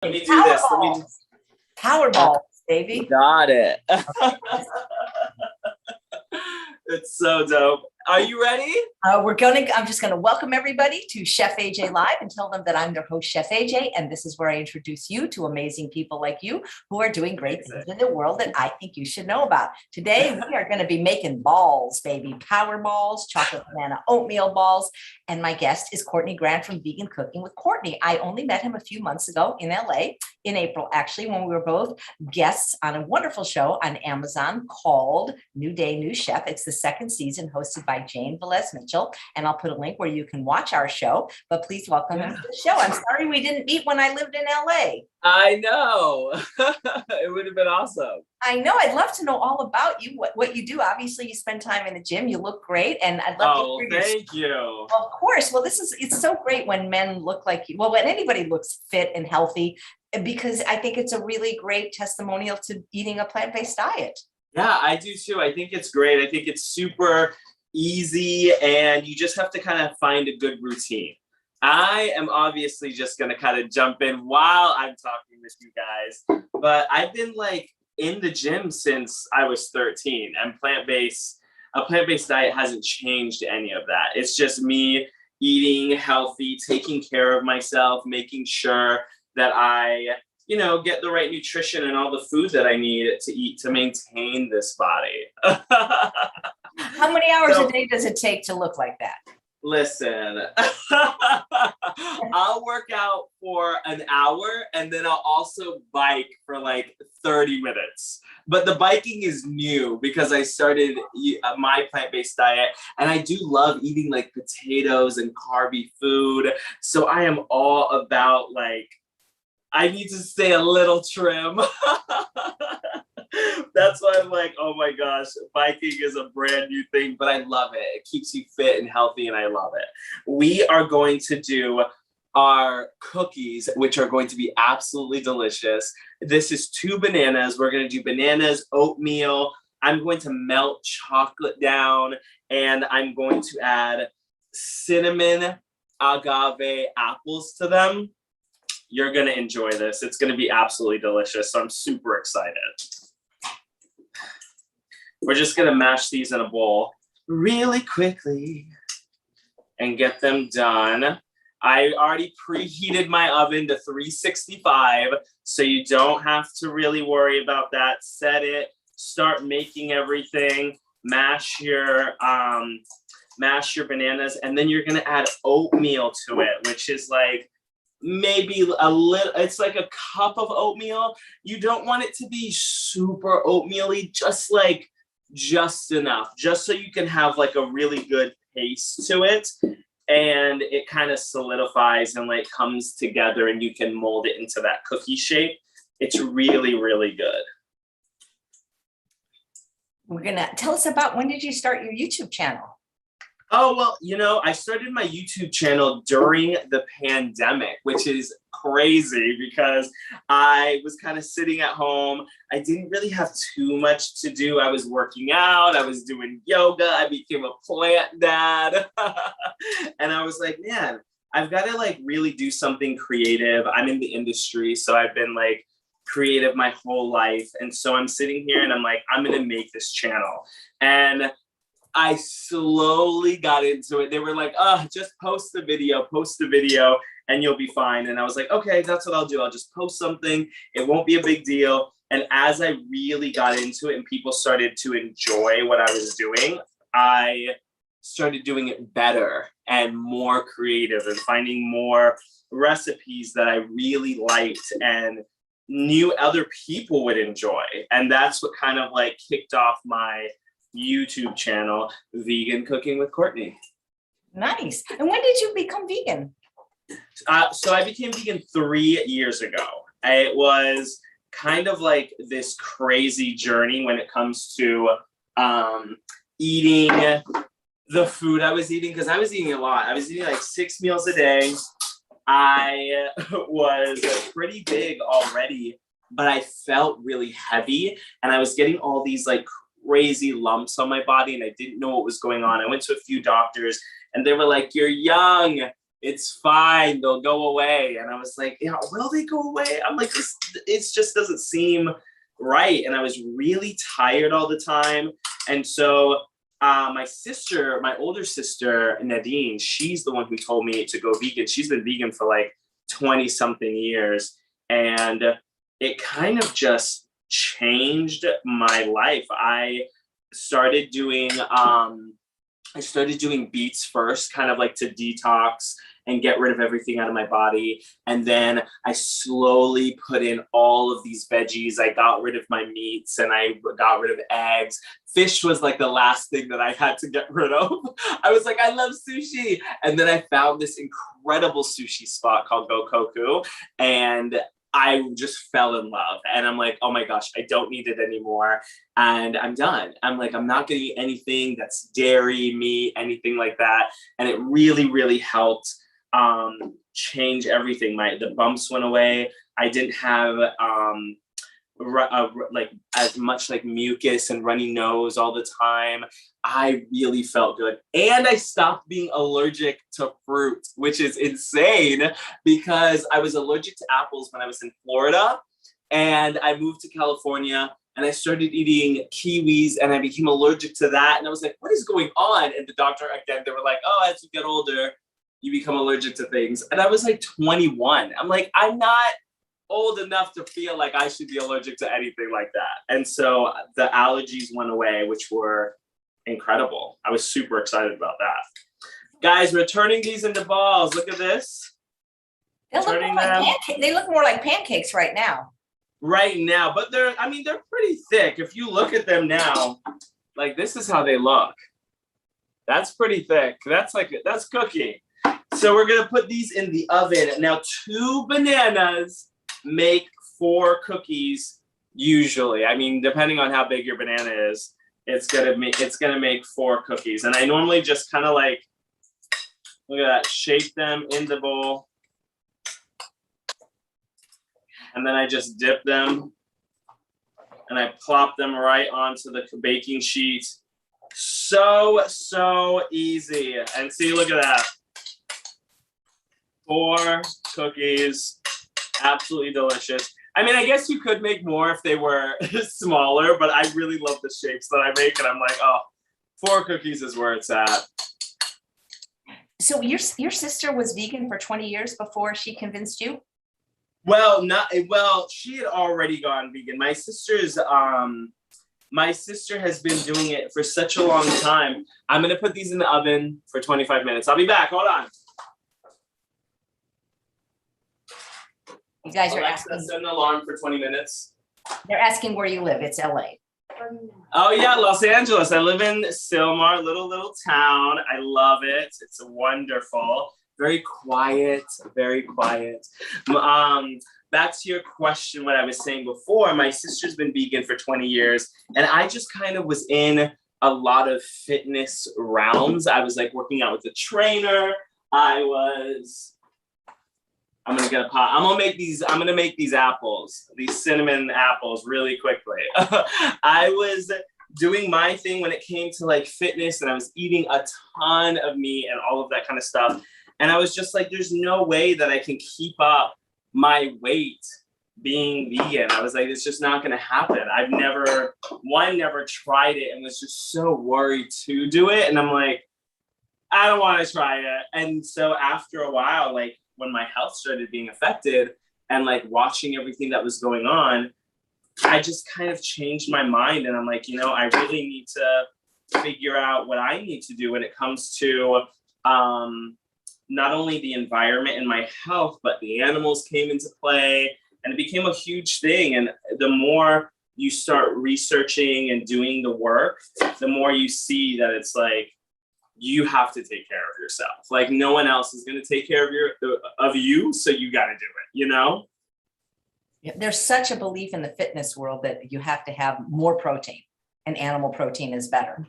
Let me do this. Powerball, baby. Got it. It's so dope. Are you ready? I'm just gonna welcome everybody to Chef AJ Live and tell them that I'm their host, Chef AJ, and this is where I introduce you to amazing people like you who are doing great things in the world that I think you should know about. Today, we are gonna be making balls, baby. Power balls, chocolate banana oatmeal balls. And my guest is Courtney Grant from Vegan Cooking with Courtney. I only met him a few months ago in LA, in April, actually, when we were both guests on a wonderful show on Amazon called New Day, New Chef. It's the second season, hosted by Jane Velez Mitchell, and I'll put a link where you can watch our show, but please welcome him to the show. I'm sorry we didn't meet when I lived in LA. I know. It would have been awesome. I know. I'd love to know all about you, what you do. Obviously, you spend time in the gym. You look great, and I'd love to hear thank you. Well, of course. Well, it's so great when men look like you. Well, when anybody looks fit and healthy, because I think it's a really great testimonial to eating a plant-based diet. Yeah, I do too. I think it's great. I think it's super easy, and you just have to kind of find a good routine. I am obviously just going to kind of jump in while I'm talking with you guys, but I've been like in the gym since I was 13, and a plant-based diet hasn't changed any of that. It's just me eating healthy, taking care of myself, making sure that I get the right nutrition and all the food that I need to eat to maintain this body. How many hours a day does it take to look like that? Listen, I'll work out for an hour and then I'll also bike for like 30 minutes. But the biking is new because I started my plant-based diet, and I do love eating like potatoes and carby food. So I am all about like, I need to stay a little trim. That's why I'm like, oh my gosh, biking is a brand new thing, but I love it. It keeps you fit and healthy, and I love it. We are going to do our cookies, which are going to be absolutely delicious. This is 2 bananas. We're going to do bananas, oatmeal. I'm going to melt chocolate down, and I'm going to add cinnamon agave apples to them. You're going to enjoy this. It's going to be absolutely delicious. So I'm super excited. We're just going to mash these in a bowl really quickly and get them done. I already preheated my oven to 365, so you don't have to really worry about that. Set it, start making everything, mash your bananas, and then you're going to add oatmeal to it, which is like maybe a little, it's like a cup of oatmeal. You don't want it to be super oatmeal-y, just enough, just so you can have like a really good taste to it, and it kind of solidifies and like comes together, and you can mold it into that cookie shape. It's really, really good. We're gonna tell us about, when did you start your YouTube channel? Oh, well, I started my YouTube channel during the pandemic, which is crazy because I was kind of sitting at home. I didn't really have too much to do. I was working out. I was doing yoga. I became a plant dad. And I was like, man, I've got to like really do something creative. I'm in the industry, so I've been like creative my whole life. And so I'm sitting here and I'm like, I'm going to make this channel. And I slowly got into it. They were like, just post the video, and you'll be fine. And I was like, okay, that's what I'll do. I'll just post something. It won't be a big deal. And as I really got into it and people started to enjoy what I was doing, I started doing it better and more creative and finding more recipes that I really liked and knew other people would enjoy. And that's what kind of like kicked off my YouTube channel, Vegan Cooking with Courtney. Nice. And when did you become vegan? So I became vegan 3 years ago. It was kind of like this crazy journey when it comes to eating the food I was eating, because I was eating a lot. I was eating like 6 meals a day. I was pretty big already, but I felt really heavy, and I was getting all these like crazy lumps on my body, and I didn't know what was going on. I went to a few doctors, and they were like, you're young, it's fine, they'll go away. And I was like, yeah, will they go away? I'm like, this, it just doesn't seem right. And I was really tired all the time. And so my older sister, Nadine, she's the one who told me to go vegan. She's been vegan for like 20 something years. And it kind of just changed my life. I started doing beets first, kind of like to detox and get rid of everything out of my body. And then I slowly put in all of these veggies. I got rid of my meats and I got rid of eggs. Fish was like the last thing that I had to get rid of. I was like, I love sushi. And then I found this incredible sushi spot called Gokoku. And I just fell in love. And I'm like, oh my gosh, I don't need it anymore. And I'm done. I'm like, I'm not gonna eat anything that's dairy, meat, anything like that. And it really, really helped change everything. The bumps went away. I didn't have like as much like mucus and runny nose all the time. I really felt good. And I stopped being allergic to fruit, which is insane because I was allergic to apples when I was in Florida. And I moved to California and I started eating kiwis and I became allergic to that. And I was like, what is going on? And the doctor, again, they were like, oh, as you get older, you become allergic to things. And I was like 21. I'm like, I'm not old enough to feel like I should be allergic to anything like that. And so the allergies went away, which were incredible. I was super excited about that. Guys, we're turning these into balls. Look at this. They look more like pancakes right now. Right now, but they're pretty thick. If you look at them now, like this is how they look. That's pretty thick. That's cooking. So we're gonna put these in the oven. Now 2 bananas make 4 cookies usually. I mean, depending on how big your banana is, it's gonna make 4 cookies. And I normally just kind of like, look at that, shape them in the bowl. And then I just dip them and I plop them right onto the baking sheet. So easy. And see, look at that. 4 cookies. Absolutely delicious. I mean, I guess you could make more if they were smaller, but I really love the shapes that I make. And I'm like, oh, 4 cookies is where it's at. So your sister was vegan for 20 years before she convinced you? Well, she had already gone vegan. My sister has been doing it for such a long time. I'm going to put these in the oven for 25 minutes. I'll be back. Hold on. You guys are Alexa, asking. set an alarm for 20 minutes. They're asking where you live. It's LA. Oh yeah, Los Angeles. I live in Sylmar, little town. I love it. It's wonderful. Very quiet, very quiet. Back to your question, what I was saying before, my sister's been vegan for 20 years, and I just kind of was in a lot of fitness realms. I was like working out with a trainer. I'm gonna make these apples, these cinnamon apples really quickly. I was doing my thing when it came to like fitness, and I was eating a ton of meat and all of that kind of stuff. And I was just like, there's no way that I can keep up my weight being vegan. I was like, it's just not gonna happen. I've never tried it and was just so worried to do it. And I'm like, I don't wanna try it. And so after a while, like when my health started being affected and like watching everything that was going on, I just kind of changed my mind. And I'm like, I really need to figure out what I need to do when it comes to not only the environment and my health, but the animals came into play, and it became a huge thing. And the more you start researching and doing the work, the more you see that it's like, you have to take care of yourself. Like no one else is going to take care of you. So you got to do it, Yeah, there's such a belief in the fitness world that you have to have more protein, and animal protein is better.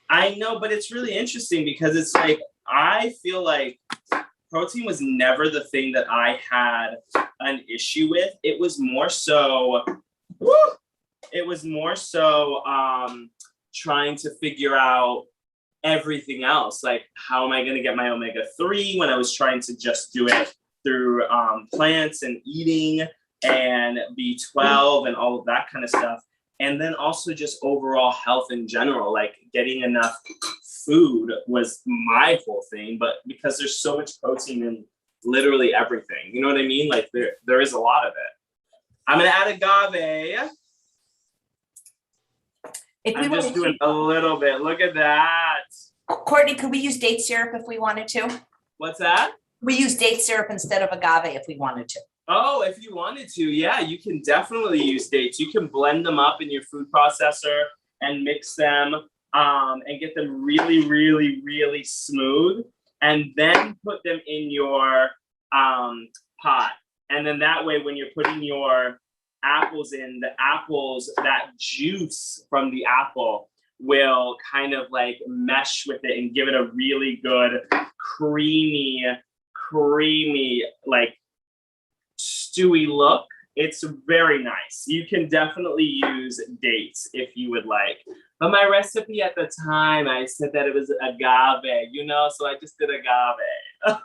I know, but it's really interesting because it's like, I feel like protein was never the thing that I had an issue with. It was more so, trying to figure out everything else. Like, how am I going to get my omega-3 when I was trying to just do it through plants and eating and B12 and all of that kind of stuff. And then also just overall health in general, like getting enough food was my whole thing. But because there's so much protein in literally everything, you know what I mean? Like there is a lot of it. I'm going to add agave. I'm just doing a little bit. Look at that. Courtney, could we use date syrup if we wanted to? What's that? We use date syrup instead of agave if we wanted to. Oh, if you wanted to, yeah, you can definitely use dates. You can blend them up in your food processor and mix them and get them really, really, really smooth. And then put them in your pot. And then that way, when you're putting your apples in, the apples, that juice from the apple will kind of like mesh with it and give it a really good creamy, like stewy look. It's very nice. You can definitely use dates if you would like. But my recipe at the time, I said that it was agave, you know, so I just did agave.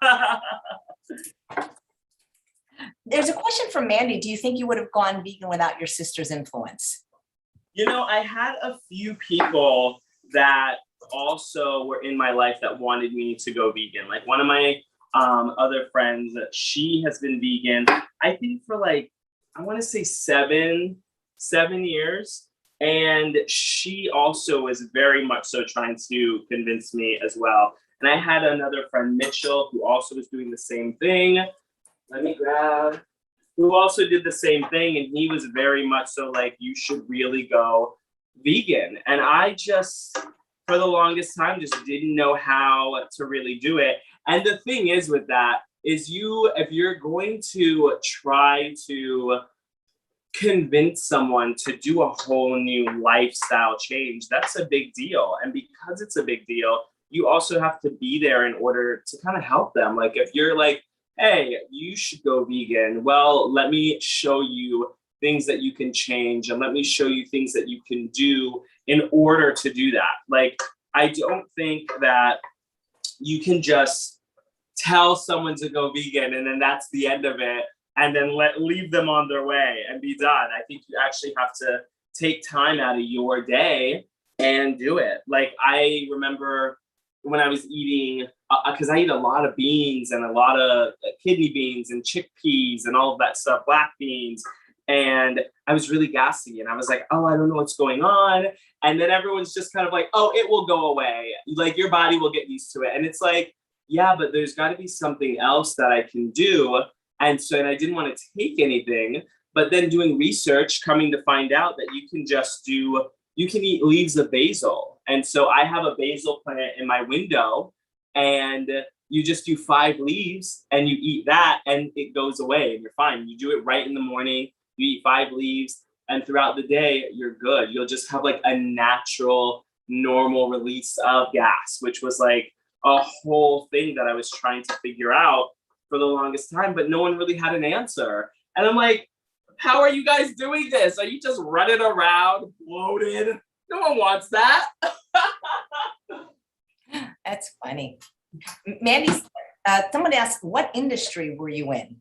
There's a question from Mandy. Do you think you would have gone vegan without your sister's influence? You know, I had a few people that also were in my life that wanted me to go vegan. Like one of my other friends, she has been vegan, I think for like, I want to say seven years. And she also is very much so trying to convince me as well. And I had another friend, Mitchell, who also was doing the same thing. Let me grab, who also did the same thing. And he was very much so like, you should really go vegan. And I just, for the longest time, just didn't know how to really do it. And the thing is with that is if you're going to try to convince someone to do a whole new lifestyle change, that's a big deal. And because it's a big deal, you also have to be there in order to kind of help them. Like if you're like, hey, you should go vegan. Well, let me show you things that you can change and let me show you things that you can do in order to do that. Like, I don't think that you can just tell someone to go vegan and then that's the end of it and then leave them on their way and be done. I think you actually have to take time out of your day and do it. Like I remember when I was eating, because I eat a lot of beans and a lot of kidney beans and chickpeas and all of that stuff, black beans. And I was really gassy and I was like, oh, I don't know what's going on. And then everyone's just kind of like, oh, it will go away. Like your body will get used to it. And it's like, yeah, but there's got to be something else that I can do. And I didn't want to take anything, but then doing research, coming to find out that you can eat leaves of basil. And so I have a basil plant in my window and you just do 5 leaves and you eat that and it goes away and you're fine. You do it right in the morning, you eat 5 leaves and throughout the day, you're good. You'll just have like a natural, normal release of gas, which was like a whole thing that I was trying to figure out for the longest time, but no one really had an answer. And I'm like, how are you guys doing this? Are you just running around bloated? No one wants that. That's funny. Mandy, someone asked, what industry were you in?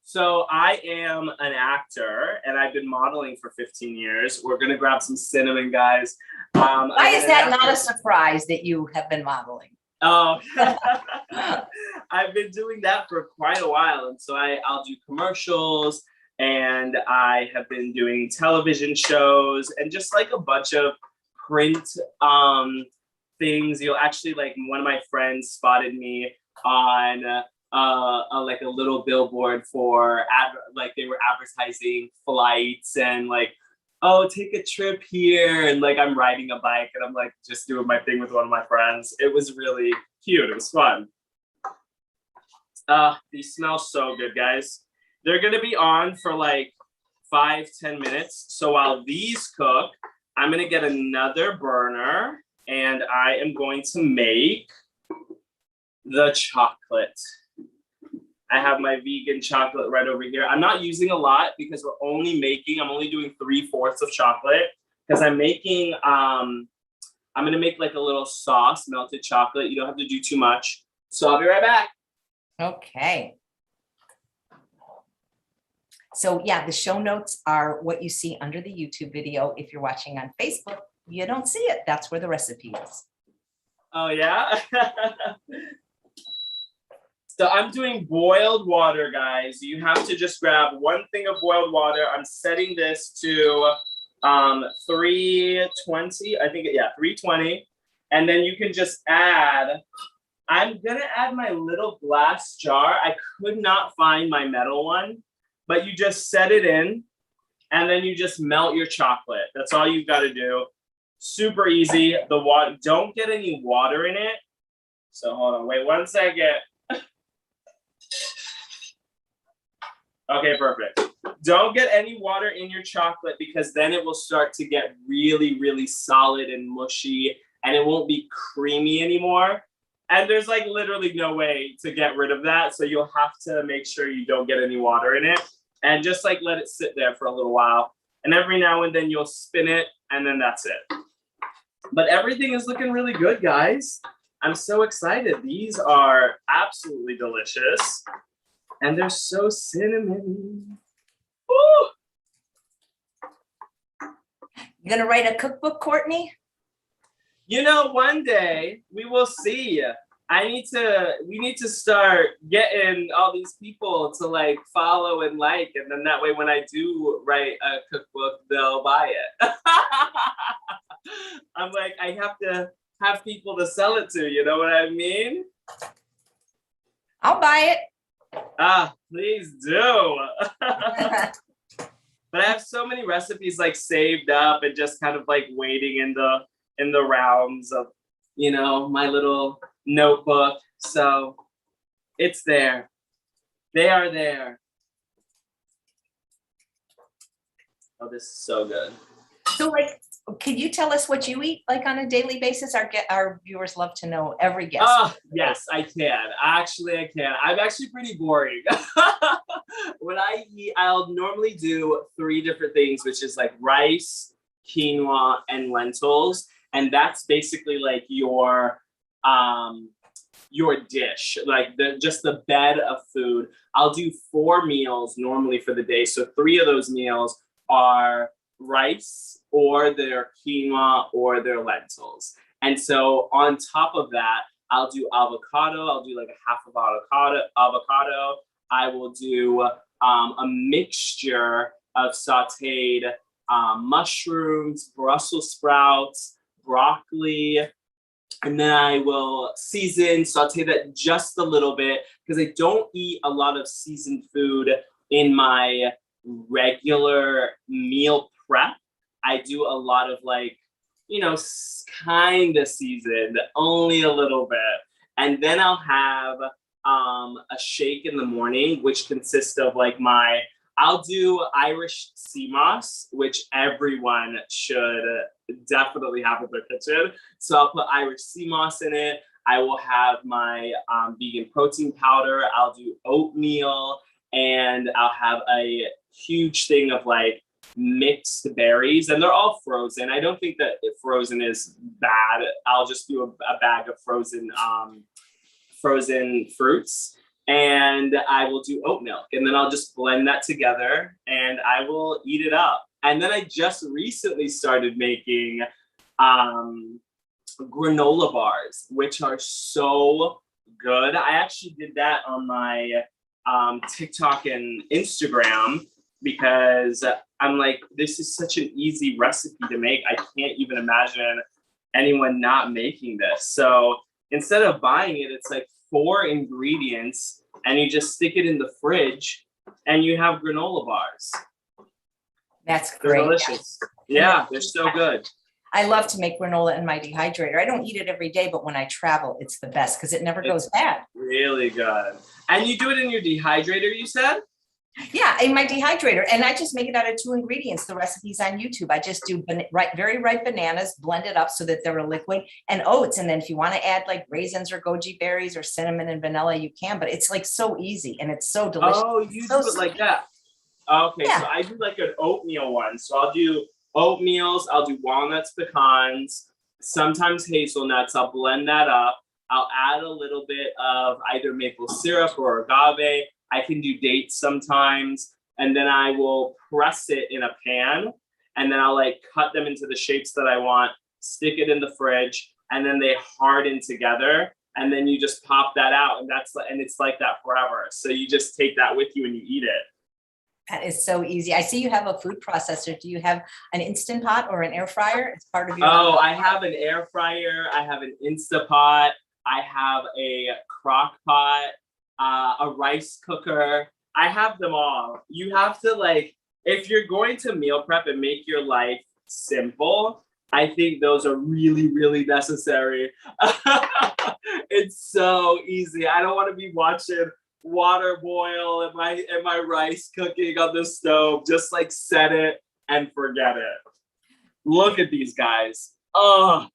So I am an actor and I've been modeling for 15 years. We're going to grab some cinnamon, guys. Why is that not a surprise that you have been modeling? Oh, I've been doing that for quite a while. And so I'll do commercials and I have been doing television shows and just like a bunch of print things. You'll actually, like, one of my friends spotted me on like a little billboard for like they were advertising flights and like, oh, take a trip here. And like, I'm riding a bike and I'm like just doing my thing with one of my friends. It was really cute. It was fun. These smell so good, guys. They're going to be on for like 5-10 minutes. So while these cook, I'm going to get another burner and I am going to make the chocolate. I have my vegan chocolate right over here. I'm not using a lot because I'm only doing 3/4 of chocolate because I'm making I'm gonna make like a little sauce, melted chocolate. You don't have to do too much. So I'll be right back. Okay. So yeah, the show notes are what you see under the YouTube video. If you're watching on Facebook, you don't see it. That's where the recipe is. Oh yeah? So I'm doing boiled water, guys. You have to just grab 1 thing of boiled water. I'm setting this to 320, I think, yeah, 320. And then you can just add, I'm gonna add my little glass jar. I could not find my metal one, but you just set it in and then you just melt your chocolate. That's all you've got to do. Super easy. The water, don't get any water in it. So hold on, wait 1 second. Okay, perfect. Don't get any water in your chocolate because then it will start to get really, really solid and mushy and it won't be creamy anymore. And there's like literally no way to get rid of that. So you'll have to make sure you don't get any water in it and just like let it sit there for a little while. And every now and then you'll spin it and then that's it. But everything is looking really good, guys. I'm so excited. These are absolutely delicious. And they're so cinnamon. Woo! You gonna write a cookbook, Courtney? You know, one day we will see. We need to start getting all these people to like follow and like, and then that way when I do write a cookbook, they'll buy it. I'm like, I have to have people to sell it to, you know what I mean? I'll buy it. Please do. But I have so many recipes like saved up and just kind of like waiting in the realms of, you know, my little notebook. So it's there. They are there. Oh, this is so good. So like, can you tell us what you eat like on a daily basis? Our viewers love to know, every guest. Oh, yes, I can. Actually, I can. I'm actually pretty boring. When I eat, I'll normally do 3 different things, which is like rice, quinoa, and lentils. And that's basically like your dish, like just the bed of food. I'll do 4 meals normally for the day. So 3 of those meals are rice or their quinoa or their lentils. And so on top of that, I'll do avocado. I'll do like a half of avocado. I will do a mixture of sauteed mushrooms, Brussels sprouts, broccoli, and then I will saute that just a little bit because I don't eat a lot of seasoned food in my regular meal prep. I do a lot of like, you know, kind of seasoned, only a little bit. And then I'll have a shake in the morning, which consists of like I'll do Irish sea moss, which everyone should definitely have in their kitchen. So I'll put Irish sea moss in it. I will have my vegan protein powder. I'll do oatmeal, and I'll have a huge thing of like mixed berries, and they're all frozen. I don't think that frozen is bad. I'll just do a bag of frozen fruits, and I will do oat milk, and then I'll just blend that together and I will eat it up. And then I just recently started making granola bars, which are so good. I actually did that on my TikTok and Instagram because I'm like, this is such an easy recipe to make. I can't even imagine anyone not making this. So instead of buying it, it's like 4 ingredients and you just stick it in the fridge and you have granola bars. That's They're great. delicious. Yeah, they're so good. I love to make granola in my dehydrator. I don't eat it every day, but when I travel, it's the best because it never goes bad. Really good. And you do it in your dehydrator, you said? Yeah, in my dehydrator. And I just make it out of 2 ingredients. The recipe's on YouTube. I just do very ripe bananas, blend it up so that they're a liquid, and oats. And then if you want to add like raisins or goji berries or cinnamon and vanilla, you can. But it's like so easy and it's so delicious. Oh, you do it like that. Okay, yeah. So I do like an oatmeal one. So I'll do oatmeals, I'll do walnuts, pecans, sometimes hazelnuts. I'll blend that up. I'll add a little bit of either maple syrup or agave. I can do dates sometimes. And then I will press it in a pan. And then I'll like cut them into the shapes that I want, stick it in the fridge, and then they harden together. And then you just pop that out, and it's like that forever. So you just take that with you and you eat it. That is so easy. I see you have a food processor. Do you have an Instant Pot or an air fryer as part of your? Oh, I have an air fryer. I have an Instapot. I have a crock pot, a rice cooker. I have them all. You have to like, if you're going to meal prep and make your life simple, I think those are really, really necessary. It's so easy. I don't want to be watching water boil and my rice cooking on the stove. Just like set it and forget it. Look at these guys. Oh,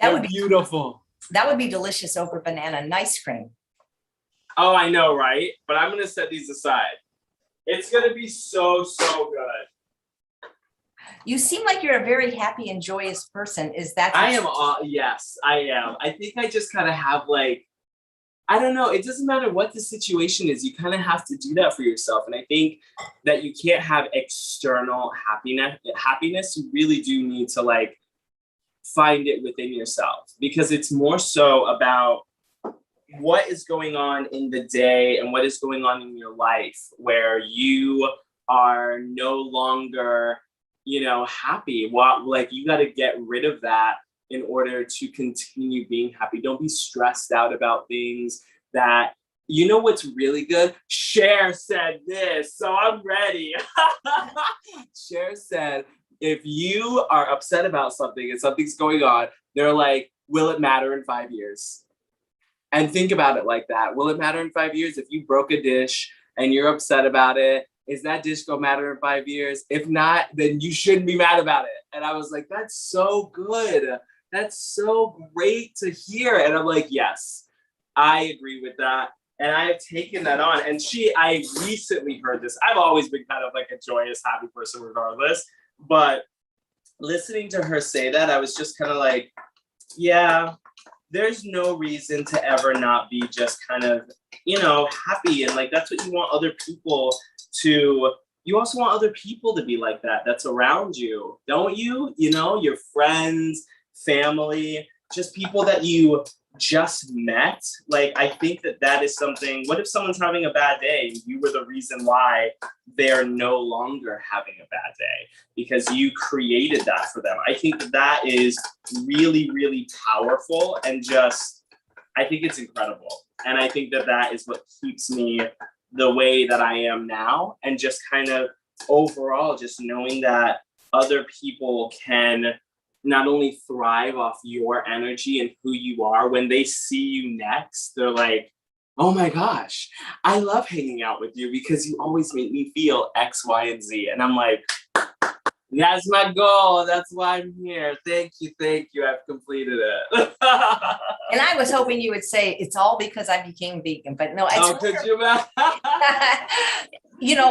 That they're would be beautiful. That would be delicious over banana and ice cream. Oh, I know, right? But I'm gonna set these aside. It's gonna be so, so good. You seem like you're a very happy and joyous person. Is that? I am. Yes, I am. I think I just kind of have like, I don't know. It doesn't matter what the situation is. You kind of have to do that for yourself. And I think that you can't have external happiness. You really do need to like find it within yourself, because it's more so about what is going on in the day and what is going on in your life where you are no longer, happy. Like you got to get rid of that in order to continue being happy. Don't be stressed out about things that, what's really good? Cher said this, so I'm ready. Cher said, if you are upset about something and something's going on, they're like, will it matter in 5 years? And think about it like that. Will it matter in 5 years? If you broke a dish and you're upset about it, is that dish gonna matter in 5 years? If not, then you shouldn't be mad about it. And I was like, that's so good. That's so great to hear. And I'm like, yes, I agree with that. And I have taken that on. And I recently heard this. I've always been kind of like a joyous, happy person regardless. But listening to her say that, I was just kind of like, yeah, there's no reason to ever not be just kind of, happy. And like, that's what you want other people to, you also want other people to be like that, that's around you, don't you? Your friends, family, just people that you just met. Like, I think that is something. What if someone's having a bad day and you were the reason why they're no longer having a bad day because you created that for them? I think that is really, really powerful, and just, I think it's incredible. And I think that is what keeps me the way that I am now, and just kind of overall just knowing that other people can not only thrive off your energy and who you are. When they see you next, they're like, oh my gosh, I love hanging out with you because you always make me feel X, Y, and Z. And I'm like, that's my goal. That's why I'm here. Thank you. I've completed it. And I was hoping you would say it's all because I became vegan, but no. Could you?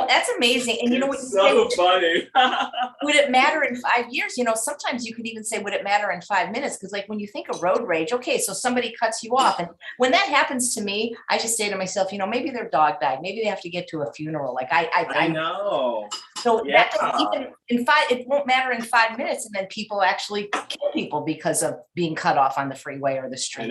That's amazing. And what it's so funny. Would it matter in 5 years? Sometimes you could even say, would it matter in 5 minutes? Because like when you think of road rage, okay, so somebody cuts you off. And when that happens to me, I just say to myself, maybe their dog died. Maybe they have to get to a funeral. Like I know. So yeah. That even it won't matter in 5 minutes. And then people actually kill people because of being cut off on the freeway or the street.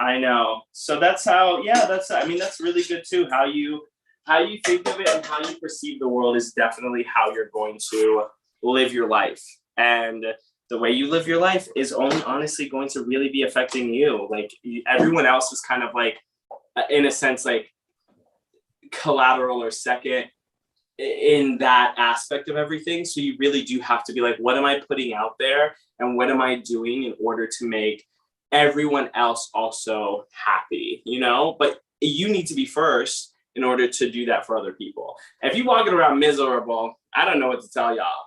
I know. So that's how, that's really good too. How you think of it and how you perceive the world is definitely how you're going to live your life. And the way you live your life is only honestly going to really be affecting you. Like everyone else is kind of like, in a sense, like collateral or second in that aspect of everything. So you really do have to be like, what am I putting out there? And what am I doing in order to make everyone else also happy, But you need to be first in order to do that for other people. If you're walking around miserable, I don't know what to tell y'all.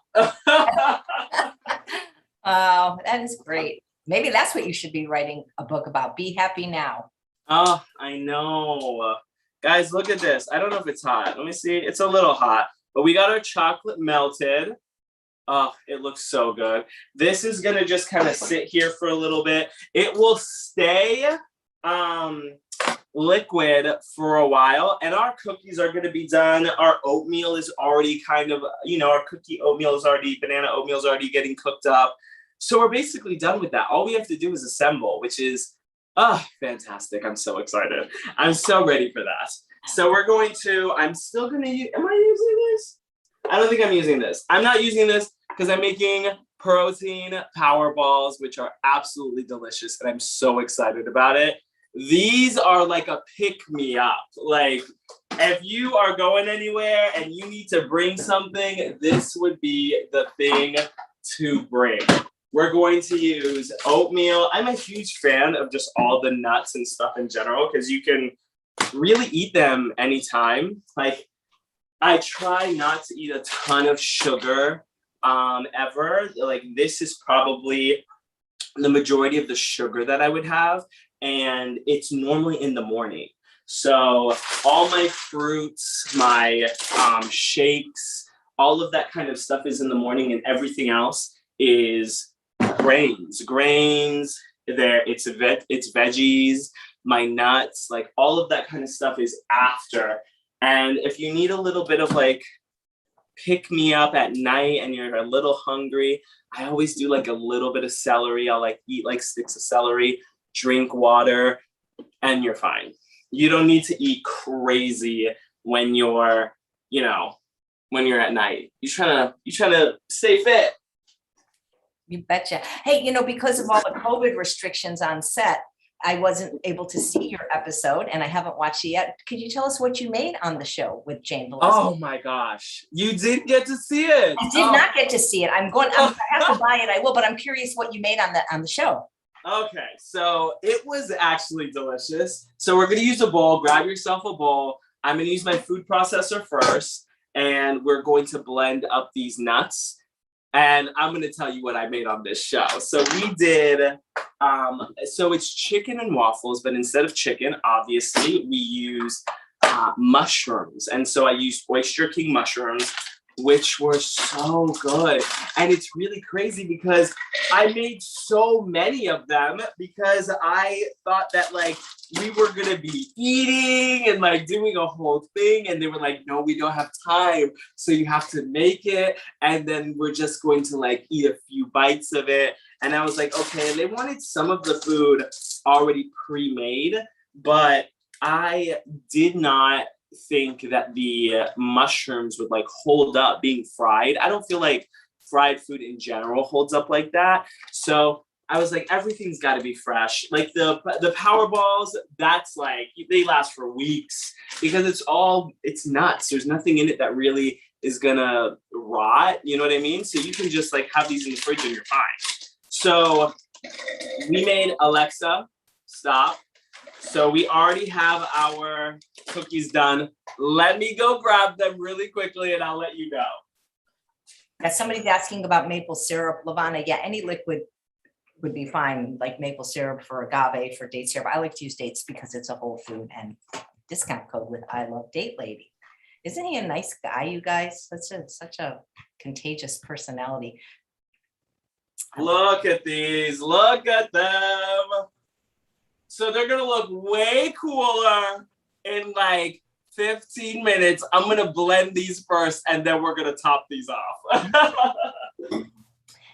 Oh, that is great. Maybe that's what you should be writing a book about. Be happy now. Oh, I know. Guys, look at this. I don't know if it's hot. Let me see. It's a little hot, but we got our chocolate melted. Oh, it looks so good. This is gonna just kind of sit here for a little bit. It will stay liquid for a while, and our cookies are gonna be done. Our oatmeal is already kind of, our banana oatmeal is already getting cooked up. So we're basically done with that. All we have to do is assemble, which is, fantastic. I'm so excited. I'm so ready for that. So I'm still gonna use, am I using this? I don't think I'm using this. I'm not using this because I'm making protein power balls, which are absolutely delicious, and I'm so excited about it. These are like a pick-me-up. Like, if you are going anywhere and you need to bring something, this would be the thing to bring. We're going to use oatmeal. I'm a huge fan of just all the nuts and stuff in general because you can really eat them anytime. Like, I try not to eat a ton of sugar ever. Like, this is probably the majority of the sugar that I would have, and it's normally in the morning. So all my fruits, my shakes, all of that kind of stuff is in the morning, and everything else is grains. It's veggies, my nuts, like all of that kind of stuff is after. And if you need a little bit of like pick me up at night and you're a little hungry, I always do like a little bit of celery. I'll like eat like sticks of celery, drink water, and you're fine. You don't need to eat crazy when you're at night. You're trying to stay fit. You betcha. Hey, because of all the COVID restrictions on set, I wasn't able to see your episode and I haven't watched it yet. Could you tell us what you made on the show with Jane Velez? Oh my gosh. You didn't get to see it. I did not get to see it. I have to buy it. I will, but I'm curious what you made on the show. Okay, so it was actually delicious. So we're gonna use a bowl. Grab yourself a bowl. I'm gonna use my food processor first, and we're going to blend up these nuts. And I'm gonna tell you what I made on this show. So we did, so it's chicken and waffles, but instead of chicken, obviously, we used mushrooms. And so I used Oyster King mushrooms, which were so good. And it's really crazy because I made so many of them because I thought that like we were gonna be eating and like doing a whole thing, and they were like, no, we don't have time, so you have to make it, and then we're just going to like eat a few bites of it. And I was like, okay. And they wanted some of the food already pre-made, but I did not think that the mushrooms would like hold up being fried. I don't feel like fried food in general holds up like that. So I was like, everything's got to be fresh. Like the power balls, that's like, they last for weeks because it's nuts. There's nothing in it that really is gonna rot. You know what I mean? So you can just like have these in the fridge and you're fine. So we made Alexa stop. So we already have our cookies done. Let me go grab them really quickly and I'll let you know. Now, somebody's asking about maple syrup. Lavana, yeah, any liquid would be fine, like maple syrup for agave, for date syrup. I like to use dates because it's a whole food, and discount code with I Love Date Lady. Isn't he a nice guy, you guys? Such a contagious personality. Look at these. Look at them. So they're going to look way cooler in like 15 minutes. I'm going to blend these first and then we're going to top these off.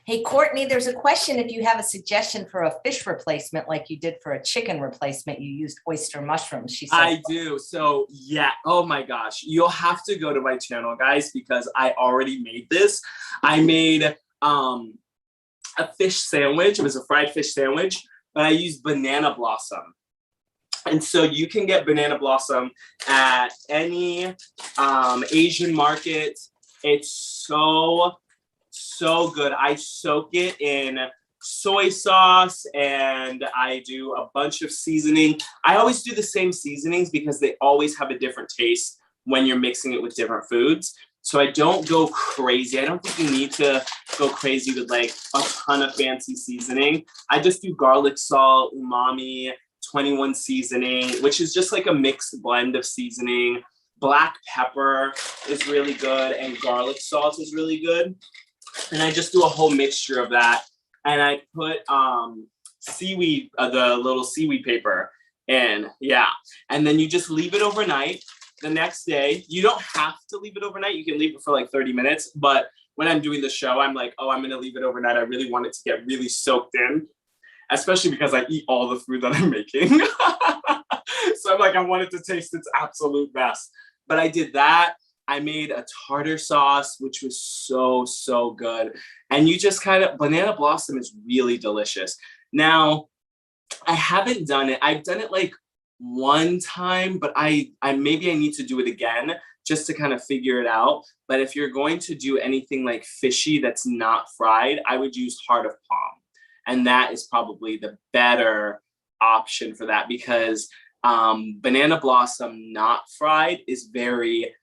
Hey, Courtney, there's a question if you have a suggestion for a fish replacement like you did for a chicken replacement. You used oyster mushrooms, she said. I do. So yeah. Oh my gosh. You'll have to go to my channel, guys, because I already made this. I made a fish sandwich. It was a fried fish sandwich. But I used banana blossom. And so you can get banana blossom at any Asian market. It's so good. I soak it in soy sauce and I do a bunch of seasoning. I always do the same seasonings because they always have a different taste when you're mixing it with different foods. So I don't go crazy. I don't think you need to go crazy with like a ton of fancy seasoning. I just do garlic salt, umami, 21 seasoning, which is just like a mixed blend of seasoning. Black pepper is really good and garlic salt is really good. And I just do a whole mixture of that. And I put seaweed, the little seaweed paper in, yeah. And then you just leave it overnight. The next day, you don't have to leave it overnight. You can leave it for like 30 minutes. But when I'm doing the show, I'm like, oh, I'm gonna leave it overnight. I really want it to get really soaked in, especially because I eat all the food that I'm making. So I'm like, I want it to taste its absolute best. But I did that. I made a tartar sauce, which was so, so good. And you just kind of, banana blossom is really delicious. Now, I haven't done it. I've done it like one time, but I maybe I need to do it again just to kind of figure it out. But if you're going to do anything like fishy that's not fried, I would use heart of palm. And that is probably the better option for that, because banana blossom not fried is very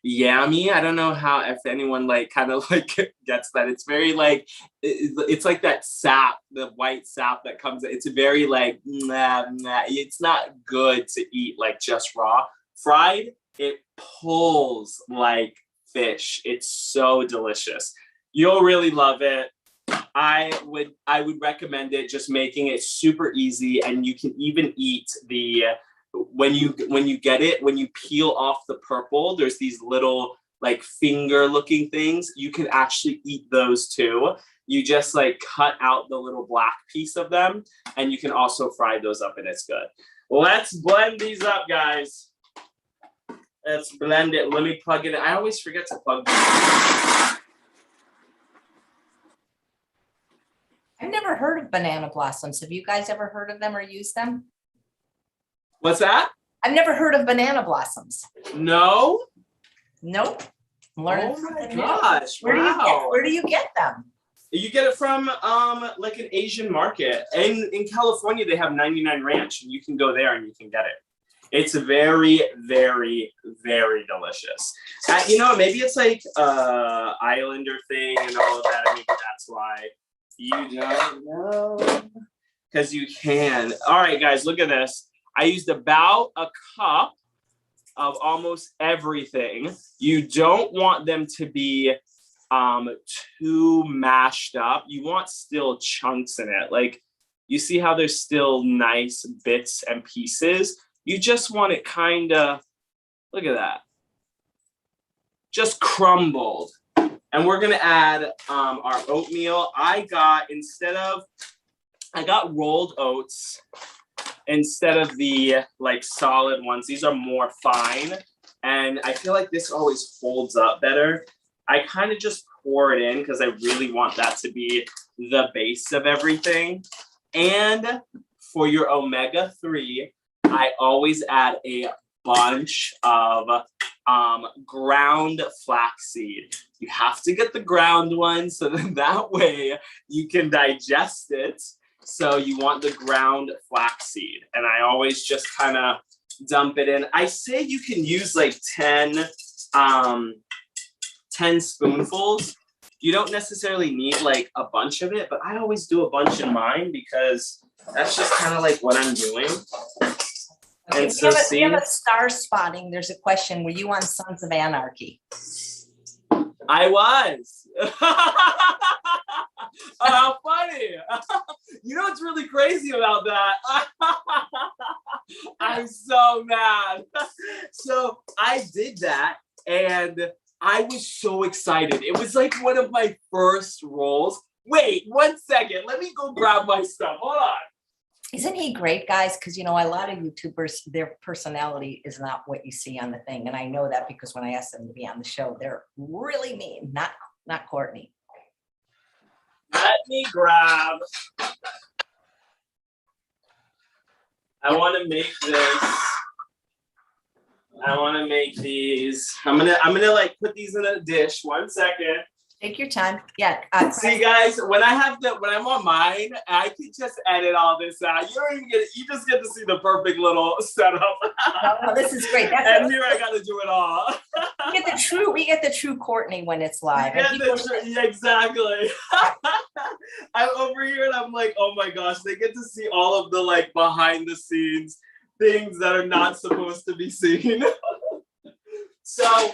yummy. I don't know how, if anyone like kind of like gets that. It's very like, it's like that sap, the white sap that comes, it's very like, it's not good to eat like just raw. Fried, it pulls like fish. It's so delicious. You'll really love it. I would recommend it, just making it super easy, and you can even eat the when you get it, when you peel off the purple, there's these little like finger looking things. You can actually eat those too. You just like cut out the little black piece of them, and you can also fry those up, and it's good. Let's blend these up, guys. Let's blend it. Let me plug it in. I always forget to plug this. I've never heard of banana blossoms. Have you guys ever heard of them or used them? What's that? I've never heard of banana blossoms. No? Nope. Learning oh my something gosh. new. Where do you get them? You get it from like an Asian market. In California, they have 99 Ranch, and you can go there and you can get it. It's very, very, very delicious. You know, maybe it's like Islander thing and all of that. I mean, that's why you don't know. Because you can. All right, guys, look at this. I used about a cup of almost everything. You don't want them to be too mashed up. You want still chunks in it. Like, you see how there's still nice bits and pieces? You just want it kind of, look at that, just crumbled. And we're gonna add our oatmeal. I got rolled oats instead of the like solid ones. These are more fine. And I feel like this always holds up better. I kind of just pour it in because I really want that to be the base of everything. And for your omega-3, I always add a bunch of ground flaxseed. You have to get the ground one so that way you can digest it. So you want the ground flaxseed. And I always just kind of dump it in. I say you can use like 10 spoonfuls. You don't necessarily need like a bunch of it, but I always do a bunch in mine because that's just kind of like what I'm doing. Okay, And so we have a star spotting. There's a question. Were you on Sons of Anarchy? I was. Oh, how funny. You know what's really crazy about that? I'm so mad. So I did that and I was so excited. It was like one of my first roles. Wait, 1 second. Let me go grab my stuff. Hold on. Isn't he great, guys? Because, you know, a lot of YouTubers, their personality is not what you see on the thing. And I know that because when I asked them to be on the show, they're really mean, not Courtney. Let me grab. I want to make this. I want to make these. I'm gonna like put these in a dish. 1 second. Take your time. Yeah. See, guys, when I'm on mine, I can just edit all this out. You don't even get it. You just get to see the perfect little setup. No, this is great. And here I got to do it all. We get the true Courtney when it's live. Yeah, exactly. I'm over here and I'm like, oh my gosh, they get to see all of the like behind the scenes things that are not supposed to be seen. So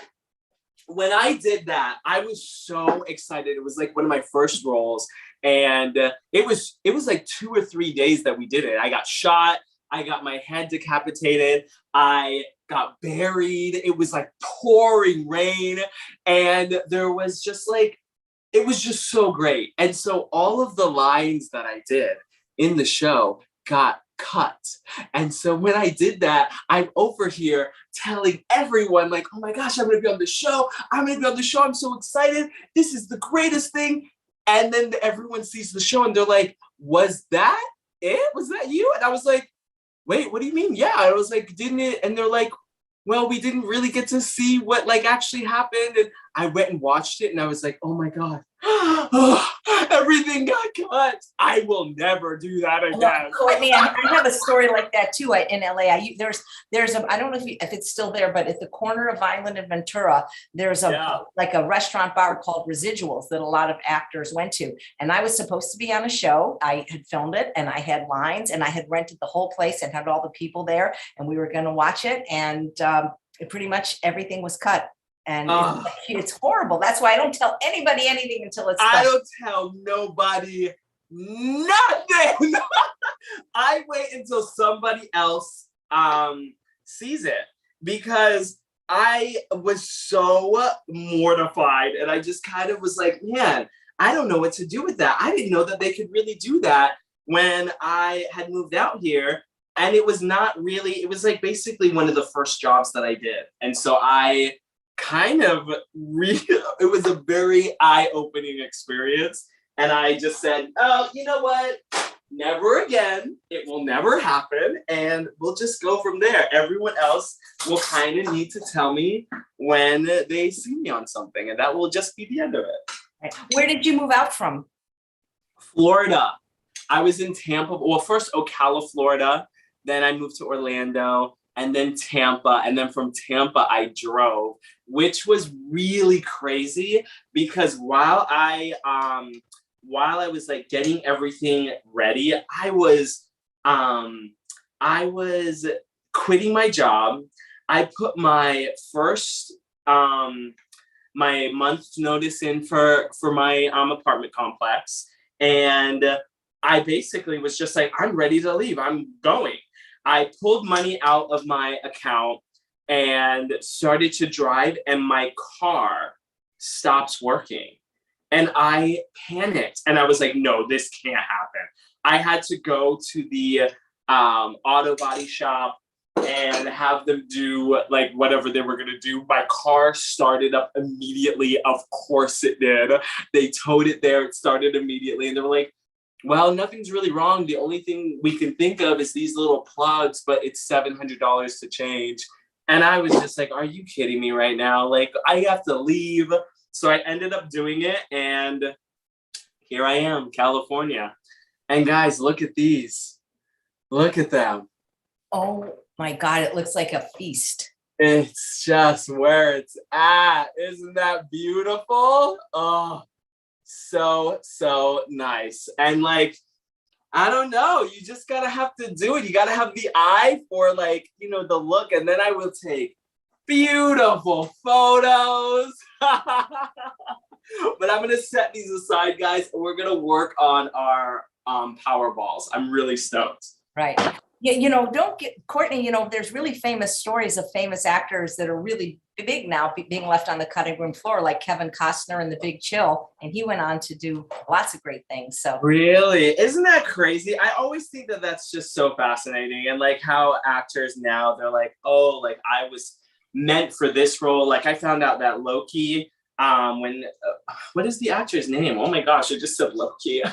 when I did that, I was so excited. It was like one of my first roles, and it was like 2 or 3 days that we did it. I got shot. I got my head decapitated. I got buried. It was like pouring rain, and there was just like it was just so great. And so all of the lines that I did in the show got cut. And so when I did that, I'm over here telling everyone, like, oh my gosh, I'm gonna be on the show. I'm gonna be on the show. I'm so excited. This is the greatest thing. And then everyone sees the show and they're like, was that it? Was that you? And I was like, wait, what do you mean? Yeah. I was like, didn't it? And they're like, well, we didn't really get to see what like actually happened. And I went and watched it and I was like, oh my God, everything got cut. I will never do that again. Courtney, I have a story like that too. In LA, there's a I don't know if it's still there, but at the corner of Island and Ventura, there's like a restaurant bar called Residuals that a lot of actors went to. And I was supposed to be on a show. I had filmed it and I had lines and I had rented the whole place and had all the people there and we were going to watch it. And pretty much everything was cut. And it's horrible. That's why I don't tell anybody anything until it's done. I don't tell nobody nothing. I wait until somebody else sees it because I was so mortified and I just kind of was like, man, I don't know what to do with that. I didn't know that they could really do that when I had moved out here. And it was not really, it was like basically one of the first jobs that I did. And so I kind of it was a very eye-opening experience. And I just said, oh, you know what? Never again. It will never happen. And we'll just go from there. Everyone else will kind of need to tell me when they see me on something. And that will just be the end of it. Where did you move out from? Florida. I was in Tampa. Well, first Ocala, Florida. Then I moved to Orlando and then Tampa. And then from Tampa, I drove, which was really crazy because while I was like getting everything ready, I was quitting my job. I put my first my month's notice in for my apartment complex, and I basically was just like, I'm ready to leave. I'm going. I pulled money out of my account and started to drive, and my car stops working. And I panicked and I was like, no, this can't happen. I had to go to the auto body shop and have them do like whatever they were gonna do. My car started up immediately. Of course it did. They towed it there. It started immediately. And they were like, well, nothing's really wrong. The only thing we can think of is these little plugs, but it's $700 to change. And I was just like, are you kidding me right now? Like, I have to leave. So I ended up doing it. And here I am, California. And guys, look at these. Look at them. Oh my God, it looks like a feast. It's just where it's at. Isn't that beautiful? Oh. So nice. And like, I don't know, you just gotta have to do it. You gotta have the eye for like, you know, the look, and then I will take beautiful photos. But I'm gonna set these aside, guys, and we're gonna work on our power balls. I'm really stoked. Right. Yeah, don't get Courtney, there's really famous stories of famous actors that are really big now being left on the cutting room floor, like Kevin Costner in The Big Chill, and he went on to do lots of great things. So really, isn't that crazy? I always think that that's just so fascinating, and like how actors now, they're like, oh, like I was meant for this role. Like I found out that Loki, what is the actor's name? Oh my gosh, I just said Loki.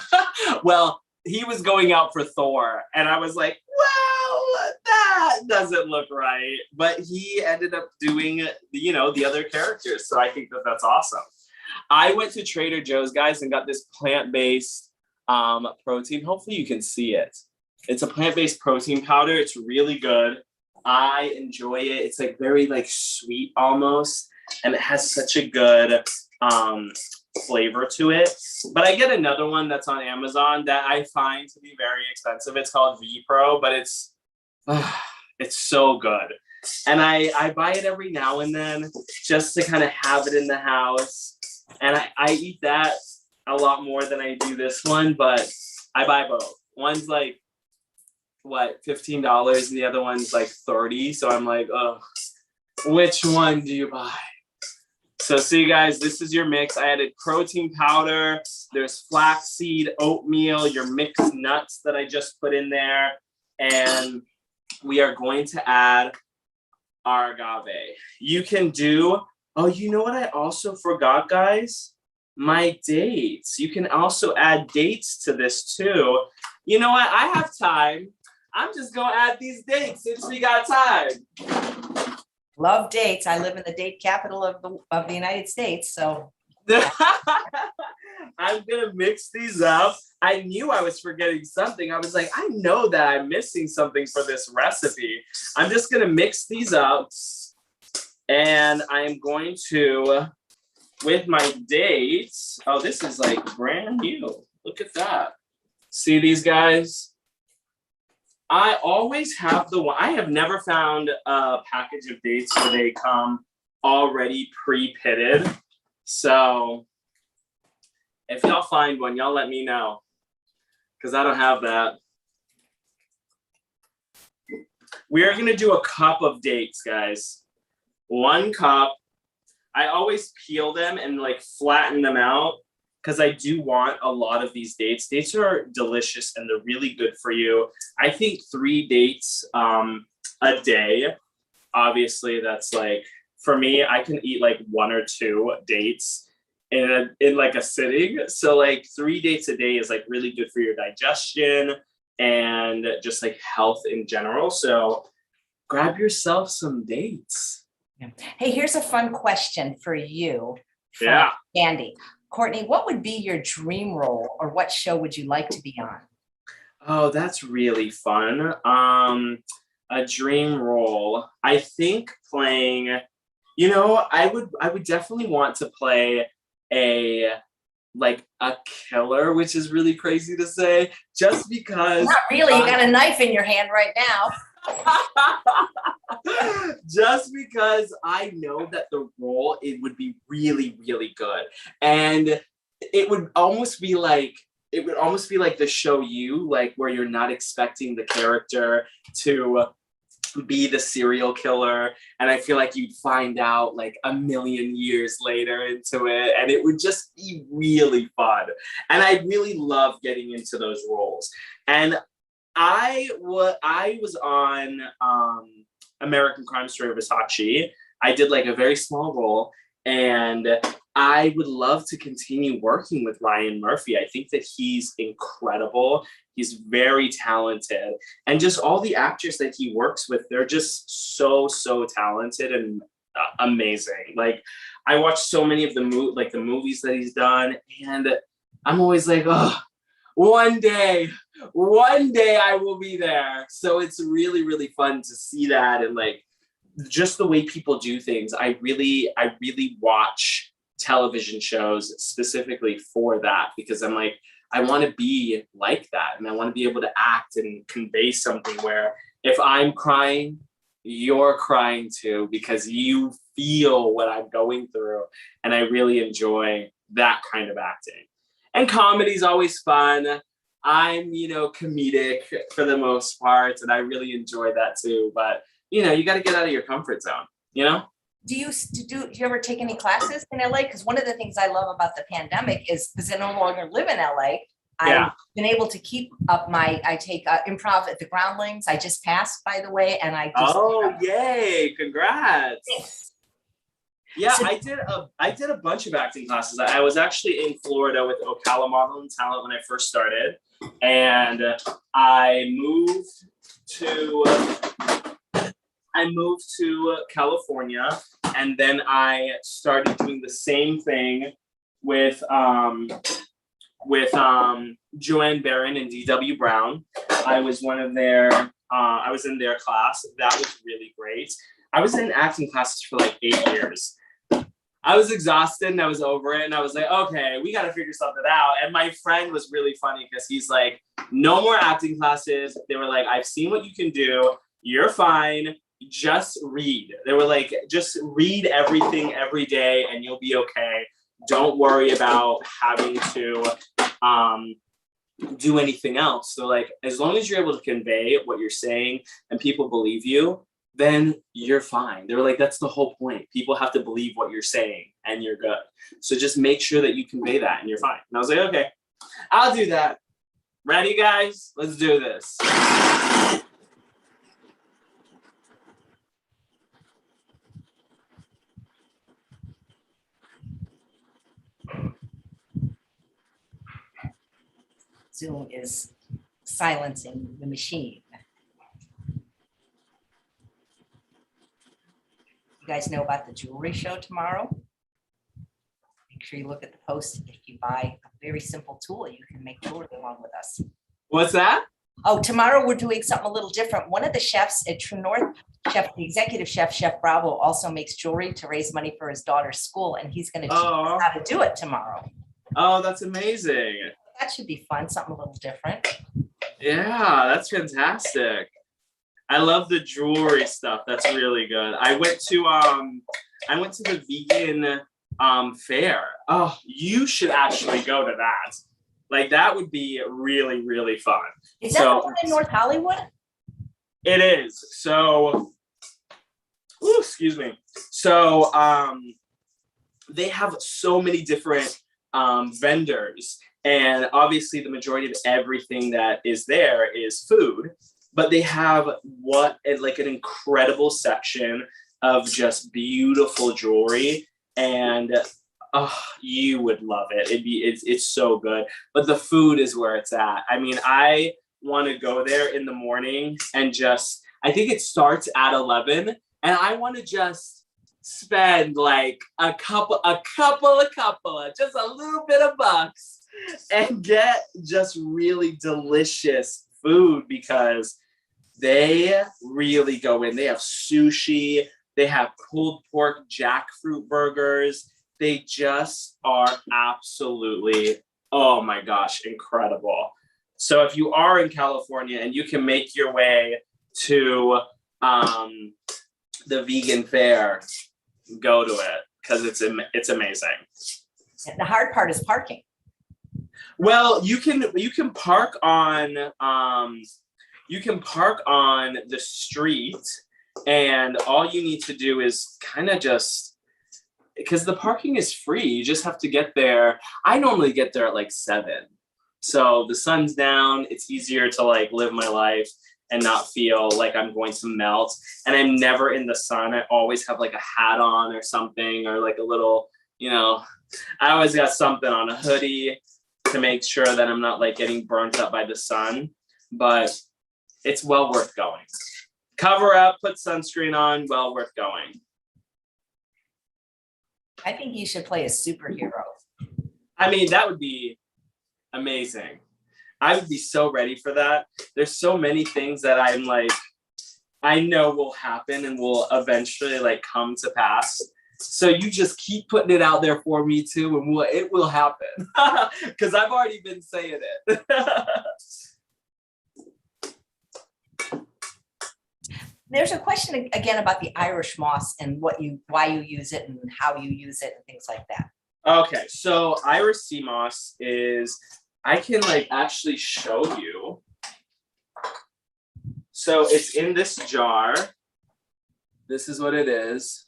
Well, he was going out for Thor, and I was like, well, that doesn't look right. But he ended up doing, the other characters. So I think that that's awesome. I went to Trader Joe's, guys, and got this plant-based protein. Hopefully you can see it. It's a plant-based protein powder. It's really good. I enjoy it. It's like very like sweet almost, and it has such a good flavor to it. But I get another one that's on Amazon that I find to be very expensive. It's called V Pro, but it's so good. And I buy it every now and then just to kind of have it in the house. And I eat that a lot more than I do this one, but I buy both. One's like, what, $15 and the other one's like 30. So I'm like, oh, which one do you buy? So see guys, this is your mix. I added protein powder. There's flaxseed, oatmeal, your mixed nuts that I just put in there. And we are going to add our agave. You can do, oh, you know what I also forgot, guys? My dates. You can also add dates to this too. You know what? I have time. I'm just gonna add these dates since we got time. Love dates. I live in the date capital of the United States, so. I'm gonna mix these up. I knew I was forgetting something. I was like, I know that I'm missing something for this recipe. I'm just gonna mix these up, and I'm going to, with my dates. Oh, this is like brand new. Look at that. See these guys? I always have the one. I have never found a package of dates where they come already pre-pitted. So if y'all find one, y'all let me know, because I don't have that. We are gonna do a cup of dates, guys. 1 cup. I always peel them and like flatten them out, because I do want a lot of these dates. Dates are delicious and they're really good for you. I think 3 dates a day. Obviously, that's like, for me, I can eat like 1 or 2 dates in like a sitting. So like 3 dates a day is like really good for your digestion and just like health in general. So grab yourself some dates. Hey, here's a fun question for you. Yeah. Andy. Courtney, what would be your dream role, or what show would you like to be on? Oh, that's really fun. A dream role. I think playing, you know, I would definitely want to play a killer, which is really crazy to say, just because. Not really, you got a knife in your hand right now. Just because I know that the role, it would be really, really good. And it would almost be like the show You, like where you're not expecting the character to be the serial killer. And I feel like you'd find out like a million years later into it. And it would just be really fun. And I really love getting into those roles. And I was on American Crime Story Versace. I did like a very small role, and I would love to continue working with Ryan Murphy. I think that he's incredible. He's very talented, and just all the actors that he works with, they're just so talented and amazing. Like, I watch so many of the movies that he's done, and I'm always like, oh, one day I will be there. So it's really, really fun to see that, and like just the way people do things. I really watch television shows specifically for that, because I'm like, I want to be like that, and I want to be able to act and convey something where if I'm crying, you're crying too, because you feel what I'm going through. And I really enjoy that kind of acting. And comedy's always fun. I'm, comedic for the most part, and I really enjoy that too. But, you got to get out of your comfort zone, Do you ever take any classes in LA? Because one of the things I love about the pandemic is, because I no longer live in LA, I've been able to keep up I take improv at the Groundlings. I just passed, by the way, and yay, congrats. Yeah, so, I did a bunch of acting classes. I was actually in Florida with Ocala Model and Talent when I first started, and I moved to California, and then I started doing the same thing with Joanne Barron and D.W. Brown. I was in their class. That was really great. I was in acting classes for like 8 years. I was exhausted and I was over it, and I was like, okay, we got to figure something out. And my friend was really funny, because he's like, no more acting classes. They were like, I've seen what you can do. You're fine. just read. They were like, just read everything every day and you'll be okay. Don't worry about having to do anything else. So like, as long as you're able to convey what you're saying and people believe you, then you're fine. They were like, that's the whole point. People have to believe what you're saying and you're good. So just make sure that you convey that and you're fine. And I was like, okay, I'll do that. Ready, guys? Let's do this. Zoom is silencing the machine. You guys know about the jewelry show tomorrow? Make sure you look at the post. If you buy a very simple tool, you can make jewelry along with us. What's that? Oh, tomorrow we're doing something a little different. One of the chefs at True North, the executive chef, Chef Bravo, also makes jewelry to raise money for his daughter's school, and he's going to teach us how to do it tomorrow. Oh, that's amazing. That should be fun, something a little different. Yeah, that's fantastic. I love the jewelry stuff. That's really good. I went to the vegan fair. Oh, you should actually go to that. Like that would be really, really fun. Is that the one in North Hollywood? It is. So, excuse me. So they have so many different vendors. And obviously the majority of everything that is there is food, but they have like an incredible section of just beautiful jewelry, and you would love it. It's so good, but the food is where it's at. I mean, I want to go there in the morning and I think it starts at 11, and I want to just spend like a couple, just a little bit of bucks and get just really delicious food, because they really go in. They have sushi, they have pulled pork jackfruit burgers. They just are absolutely, oh my gosh, incredible. So if you are in California and you can make your way to the vegan fair, go to it, because it's amazing. And the hard part is parking. Well, you can park on the street, and all you need to do is kind of just, because the parking is free, you just have to get there. I normally get there at like 7. So the sun's down, it's easier to like live my life and not feel like I'm going to melt. And I'm never in the sun. I always have like a hat on or something, or like a little, I always got something on, a hoodie, to make sure that I'm not like getting burnt up by the sun. But it's well worth going. Cover up, put sunscreen on, well worth going. I think you should play a superhero. I mean, that would be amazing. I would be so ready for that. There's so many things that I'm like, I know will happen and will eventually like come to pass. So you just keep putting it out there for me too, and it will happen. Because I've already been saying it. There's a question again about the Irish moss and why you use it and how you use it and things like that. Okay, so Irish sea moss is, I can like actually show you. So it's in this jar. This is what it is.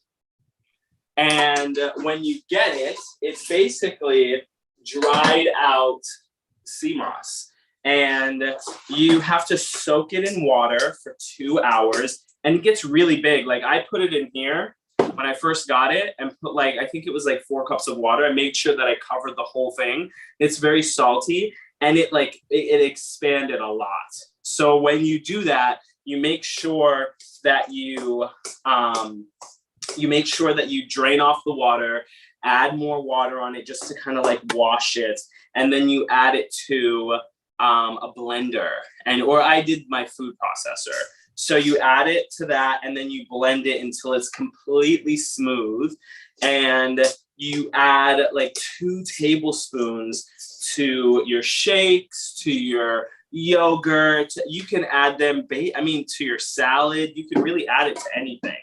And when you get it, it's basically dried out sea moss. And you have to soak it in water for 2 hours. And it gets really big. Like I put it in here when I first got it and put like, I think it was like 4 cups of water. I made sure that I covered the whole thing. It's very salty, and it expanded a lot. So when you do that, you make sure that you drain off the water, add more water on it just to kind of like wash it. And then you add it to a blender, or I did my food processor. So you add it to that, and then you blend it until it's completely smooth. And you add like 2 tablespoons to your shakes, to your yogurt. You can add them, to your salad. You can really add it to anything.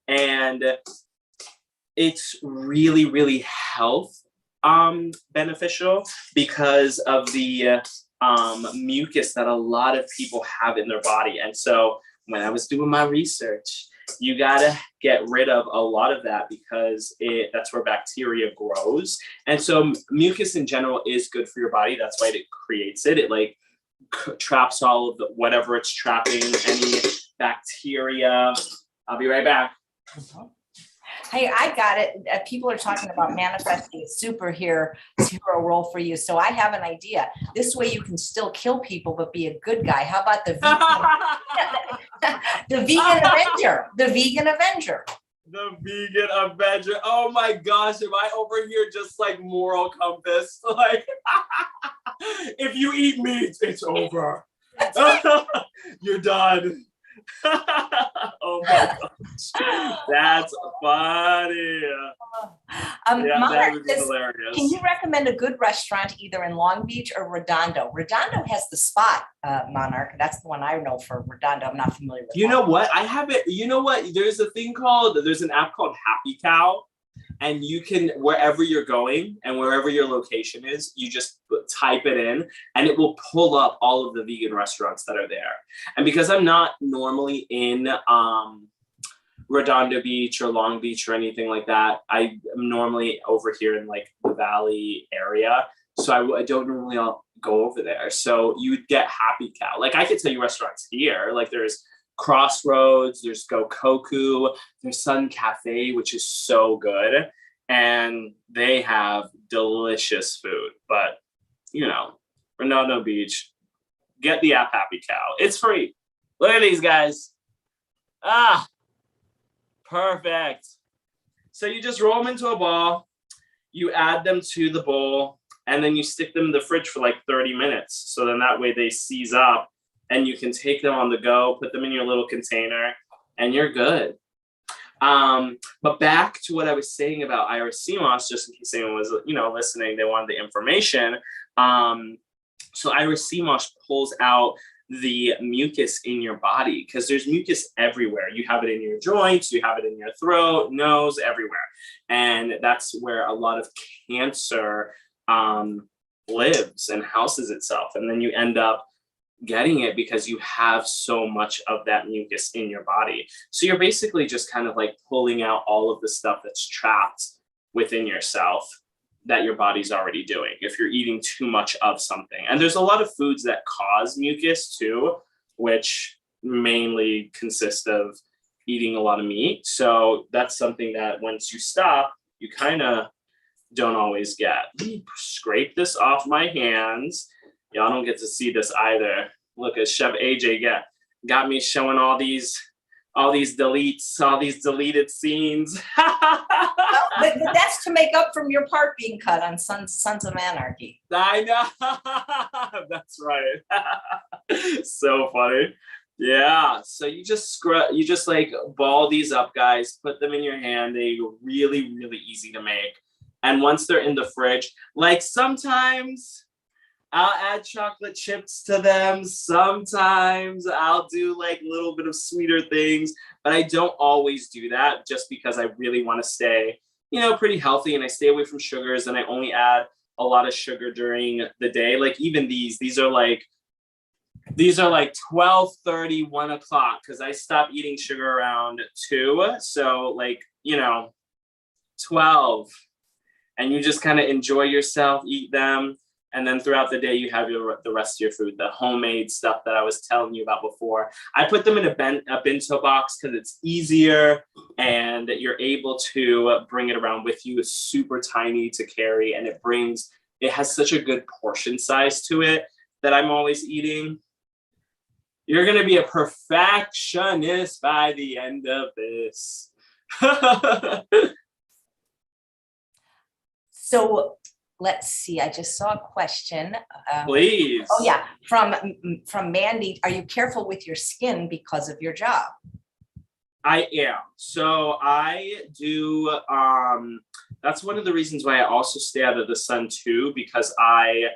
And it's really, really health beneficial because of the mucus that a lot of people have in their body. And so when I was doing my research, you gotta get rid of a lot of that because that's where bacteria grows. And so mucus in general is good for your body. That's why it creates it. It like traps all of the whatever it's trapping, any bacteria. I'll be right back. Hey, I got it. People are talking about manifesting a superhero role for you. So I have an idea. This way you can still kill people, but be a good guy. How about the vegan, the vegan Avenger? The vegan Avenger. The vegan Avenger. Oh my gosh, am I over here just like moral compass? Like, if you eat meat, it's over. You're done. Oh my gosh, that's funny. Monarch that would be hilarious. Can you recommend a good restaurant either in Long Beach or Redondo? Redondo has the spot, Monarch. That's the one I know for Redondo. I'm not familiar with. You know what? I haven't. You know what? There's an app called Happy Cow. And you can, wherever you're going and wherever your location is, you just type it in and it will pull up all of the vegan restaurants that are there. And because I'm not normally in Redondo Beach or Long Beach or anything like that, I am normally over here in like the Valley area. So I don't normally go over there. So you would get Happy Cow. Like I could tell you restaurants here, like there's Crossroads, there's Go Koku, there's Sun Cafe, which is so good, and they have delicious food. But Redondo Beach, get the app Happy Cow. It's free. Look at these guys. Perfect. So you just roll them into a ball, you add them to the bowl, and then you stick them in the fridge for like 30 minutes. So then that way they seize up. And you can take them on the go, put them in your little container, and you're good. But back to what I was saying about Iris sea moss, just in case anyone was, listening, they wanted the information. So Iris sea moss pulls out the mucus in your body because there's mucus everywhere. You have it in your joints, you have it in your throat, nose, everywhere. And that's where a lot of cancer lives and houses itself. And then you end up getting it because you have so much of that mucus in your body. So you're basically just kind of like pulling out all of the stuff that's trapped within yourself that your body's already doing if you're eating too much of something. And there's a lot of foods that cause mucus too, which mainly consist of eating a lot of meat. So that's something that once you stop, you kind of don't always get. Let me scrape this off my hands. Y'all don't get to see this either. Look at Chef AJ got me showing all these deletes, all these deleted scenes. but that's to make up from your part being cut on Sons of Anarchy. I know. That's right. So funny. Yeah. So you just like ball these up, guys, put them in your hand. They're really, really easy to make. And once they're in the fridge, like sometimes I'll add chocolate chips to them. Sometimes I'll do like a little bit of sweeter things, but I don't always do that just because I really want to stay, pretty healthy, and I stay away from sugars, and I only add a lot of sugar during the day. Like even these are like 12:30, 1 o'clock, because I stop eating sugar around 2. So like, 12, and you just kind of enjoy yourself, eat them. And then throughout the day, you have the rest of your food, the homemade stuff that I was telling you about before. I put them in a bento box because it's easier and you're able to bring it around with you. It's super tiny to carry, and it has such a good portion size to it that I'm always eating. You're going to be a perfectionist by the end of this. So let's see. I just saw a question. Please. Oh yeah, from Mandy. Are you careful with your skin because of your job? I am. So I do. That's one of the reasons why I also stay out of the sun too, because I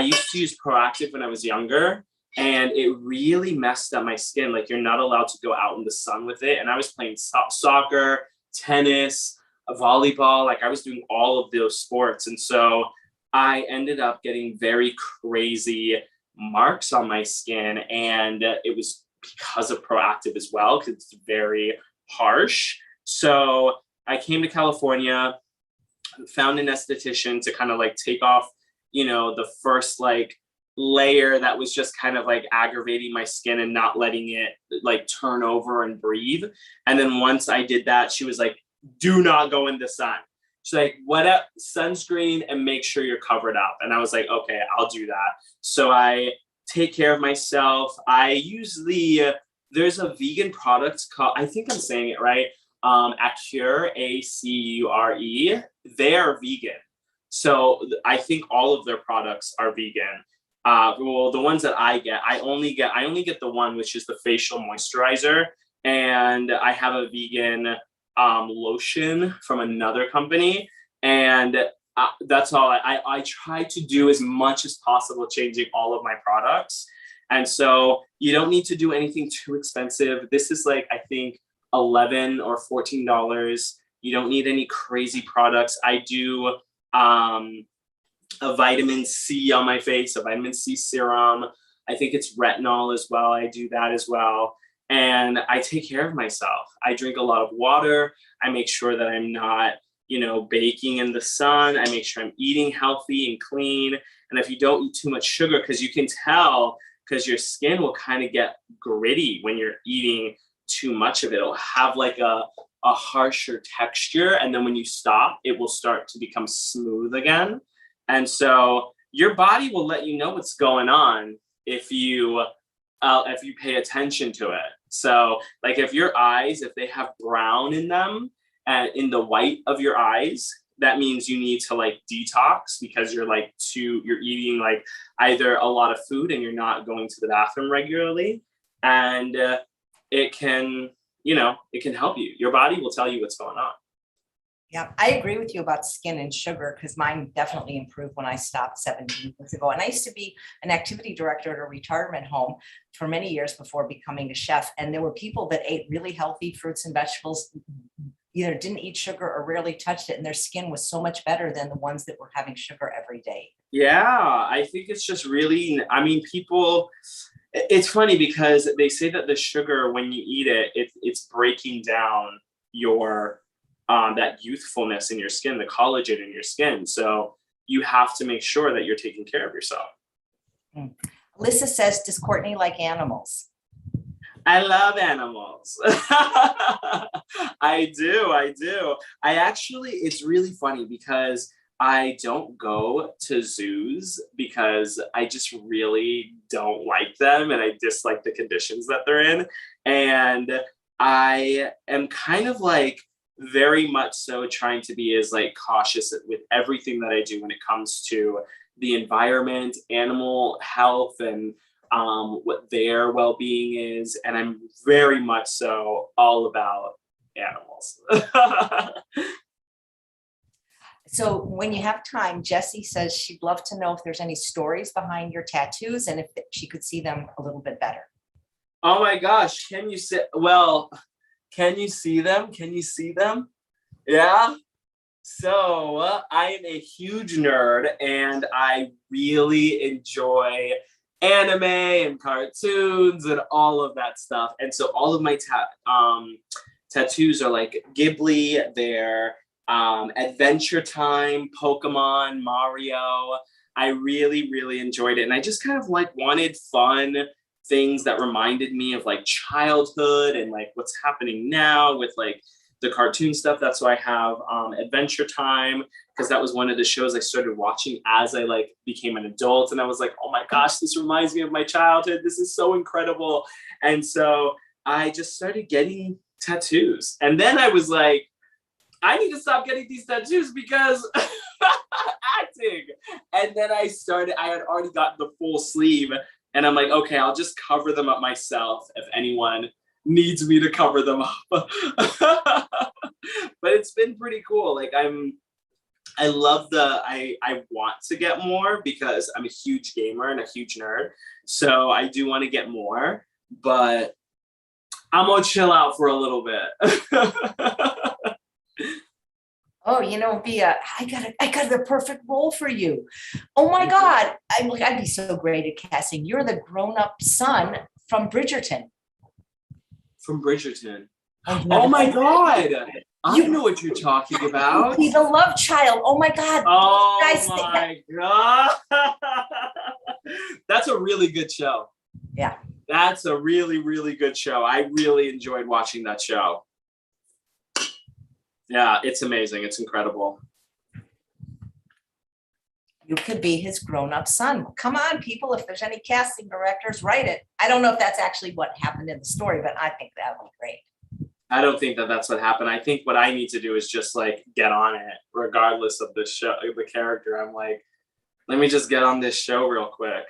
used to use Proactive when I was younger, and it really messed up my skin. Like, you're not allowed to go out in the sun with it. And I was playing soccer, tennis, volleyball. Like, I was doing all of those sports. And so I ended up getting very crazy marks on my skin. And it was because of Proactive as well, because it's very harsh. So I came to California, found an esthetician to kind of like take off, the first like layer that was just kind of like aggravating my skin and not letting it like turn over and breathe. And then once I did that, she was like, do not go in the sun. She's like, what up, sunscreen, and make sure you're covered up. And I was like, okay, I'll do that. So I take care of myself. I use there's a vegan product called, I think I'm saying it right, Acure, Acure. They are vegan. So I think all of their products are vegan. Well, the ones that I only get the one, which is the facial moisturizer, and I have a vegan lotion from another company, and that's all. I try to do as much as possible, changing all of my products, and so you don't need to do anything too expensive. This is like, I think, $11 or $14. You don't need any crazy products. I do a vitamin C on my face, a vitamin C serum. I think it's retinol as well. I do that as well. And I take care of myself. I drink a lot of water. I make sure that I'm not, baking in the sun. I make sure I'm eating healthy and clean. And if you don't eat too much sugar, because you can tell, because your skin will kind of get gritty when you're eating too much of it. It'll have like a harsher texture. And then when you stop, it will start to become smooth again. And so your body will let you know what's going on if you pay attention to it. So like if your eyes, if they have brown in them and in the white of your eyes, that means you need to like detox, because you're eating like either a lot of food and you're not going to the bathroom regularly. And it can help you. Your body will tell you what's going on. Yeah, I agree with you about skin and sugar, because mine definitely improved when I stopped 17 years ago. And I used to be an activity director at a retirement home for many years before becoming a chef. And there were people that ate really healthy fruits and vegetables, either didn't eat sugar or rarely touched it. And their skin was so much better than the ones that were having sugar every day. Yeah, I think it's just really, people, it's funny because they say that the sugar, when you eat it, it's breaking down your that youthfulness in your skin, the collagen in your skin. So you have to make sure that you're taking care of yourself. Alyssa says, does Courtney like animals? I love animals. I do. It's really funny because I don't go to zoos because I just really don't like them, and I dislike the conditions that they're in. And I am kind of like very much so trying to be as like cautious with everything that I do when it comes to the environment, animal health, and what their well-being is. And I'm very much so all about animals. So when you have time, Jessie says she'd love to know if there's any stories behind your tattoos and if she could see them a little bit better. Oh my gosh, can you see them? Can you see them? Yeah. So I am a huge nerd, and I really enjoy anime and cartoons and all of that stuff. And so all of my tattoos are like Ghibli, they're Adventure Time, Pokemon, Mario. I really, really enjoyed it. And I just kind of like wanted fun things that reminded me of like childhood and like what's happening now with like the cartoon stuff. That's why I have Adventure Time, because that was one of the shows I started watching as I like became an adult. And I was like, oh my gosh, this reminds me of my childhood. This is so incredible. And so I just started getting tattoos. And then I was like, I need to stop getting these tattoos because acting. And then I had already gotten the full sleeve, and I'm like, okay, I'll just cover them up myself if anyone needs me to cover them up. But it's been pretty cool. Like I love I want to get more because I'm a huge gamer and a huge nerd. So I do want to get more, but I'm gonna chill out for a little bit. Oh, I got the perfect role for you. Oh my God. I'd be so great at casting. You're the grown-up son from Bridgerton. From Bridgerton. And Oh my God. I know what you're talking about. He's a love child. Oh my God. Oh Guys, my God. That's a really good show. Yeah. That's a really, really good show. I really enjoyed watching that show. Yeah, it's amazing. It's incredible. You could be his grown-up son. Come on, people, if there's any casting directors, write it. I don't know if that's actually what happened in the story, but I think that would be great. I don't think that that's what happened. I think what I need to do is just like get on it, regardless of the show, the character. I'm like, let me just get on this show real quick.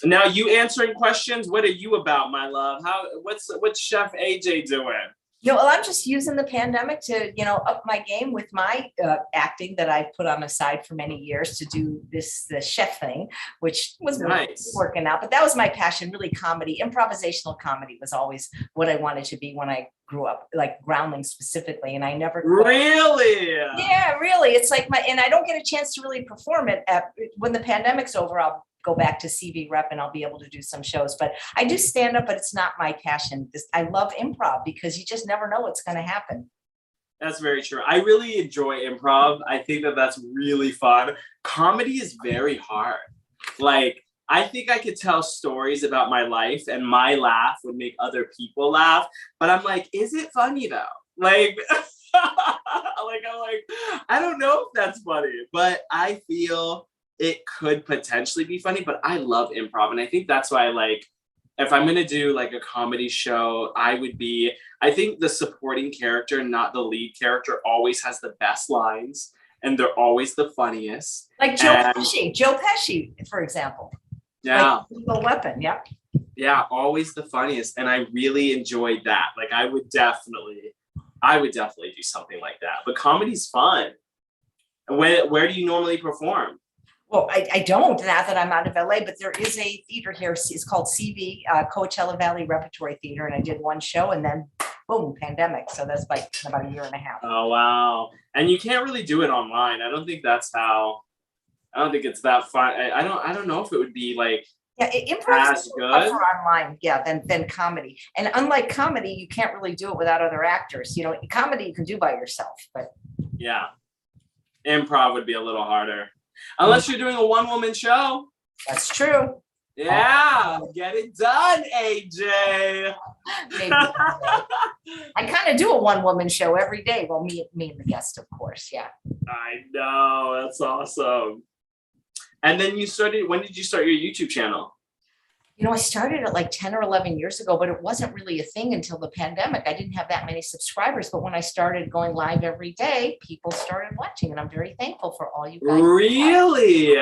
Now you answering questions. What are you about, my love? What's Chef AJ doing? Well, I'm just using the pandemic to, up my game with my acting that I put on the side for many years to do the chef thing, which was Nice. working out. But that was my passion, really comedy. Improvisational comedy was always what I wanted to be when I grew up, like Groundling specifically. And I never Really? Yeah, really. It's like and I don't get a chance to really perform it when the pandemic's over. I'll go back to CV rep and I'll be able to do some shows, but I do stand up, but it's not my passion. I love improv because you just never know what's going to happen. That's very true. I really enjoy improv. I think that that's really fun. Comedy is very hard. Like, I think I could tell stories about my life and my laugh would make other people laugh, but I'm like, is it funny though? Like, I'm like, I don't know if that's funny, but I feel it could potentially be funny, but I love improv. And I think that's why if I'm going to do like a comedy show, I think the supporting character, not the lead character, always has the best lines and they're always the funniest. Like Joe Pesci, for example. Yeah. Like Lethal Weapon. Yeah. Yeah. Always the funniest. And I really enjoyed that. Like I would definitely do something like that, but comedy's fun. Where do you normally perform? Well, I don't, now that I'm out of LA, but there is a theater here. It's called CV, Coachella Valley Repertory Theater. And I did one show and then boom, pandemic. So that's like about a year and a half. Oh, wow. And you can't really do it online. I don't think it's that fun. I don't know if it would be like, yeah, improv is good for online, yeah, than comedy. And unlike comedy, you can't really do it without other actors. Comedy you can do by yourself, but yeah, improv would be a little harder. Unless you're doing a one-woman show. That's true. Yeah, get it done, AJ. Maybe. I kind of do a one-woman show every day. Well, me and the guest, of course. Yeah. I know, that's awesome. And then when did you start your YouTube channel? I started it like 10 or 11 years ago, but it wasn't really a thing until the pandemic. I didn't have that many subscribers, but when I started going live every day, people started watching, and I'm very thankful for all you guys. Really?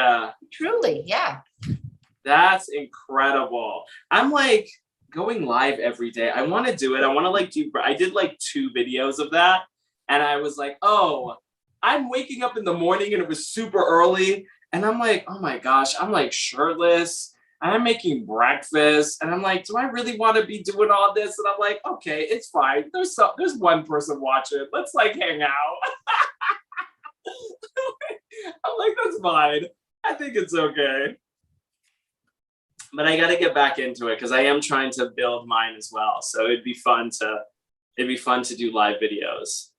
Truly, yeah. That's incredible. I'm like going live every day. I want to do it. I want to I did like 2 videos of that, and I was like, oh, I'm waking up in the morning and it was super early, and I'm like, oh my gosh, I'm like shirtless. And I'm making breakfast, and I'm like, do I really want to be doing all this? And I'm like, okay, it's fine. There's one person watching. Let's like hang out. I'm like, that's fine. I think it's okay. But I got to get back into it because I am trying to build mine as well. So it'd be fun to do live videos.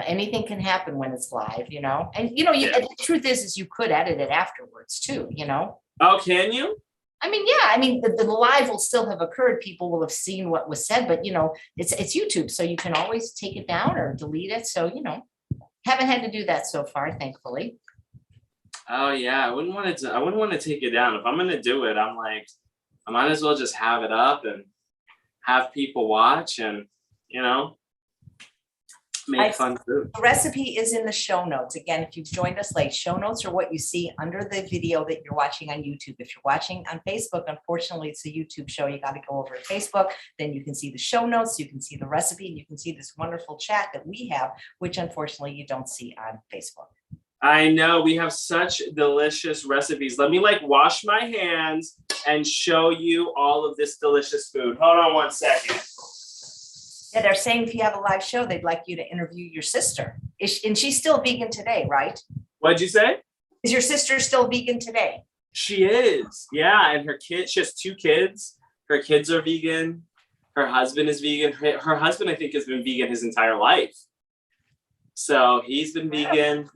Anything can happen when it's live, And the truth is you could edit it afterwards too, Oh, can you? I mean, yeah. I mean, the live will still have occurred. People will have seen what was said, but it's YouTube, so you can always take it down or delete it. So haven't had to do that so far, thankfully. Oh yeah, I wouldn't want to take it down. If I'm gonna do it, I'm like, I might as well just have it up and have people watch, and make fun food. The recipe is in the show notes. Again, if you've joined us late, show notes are what you see under the video that you're watching on YouTube. If you're watching on Facebook, unfortunately, it's a YouTube show. You got to go over to Facebook. Then you can see the show notes. You can see the recipe. And you can see this wonderful chat that we have, which unfortunately you don't see on Facebook. I know, we have such delicious recipes. Let me wash my hands and show you all of this delicious food. Hold on one second. Yeah, they're saying if you have a live show, they'd like you to interview your sister. And she's still vegan today, right? What'd you say? Is your sister still vegan today? She is. Yeah, and her kid, she has 2 kids. Her kids are vegan. Her husband is vegan. Her husband, I think, has been vegan his entire life. So he's been vegan.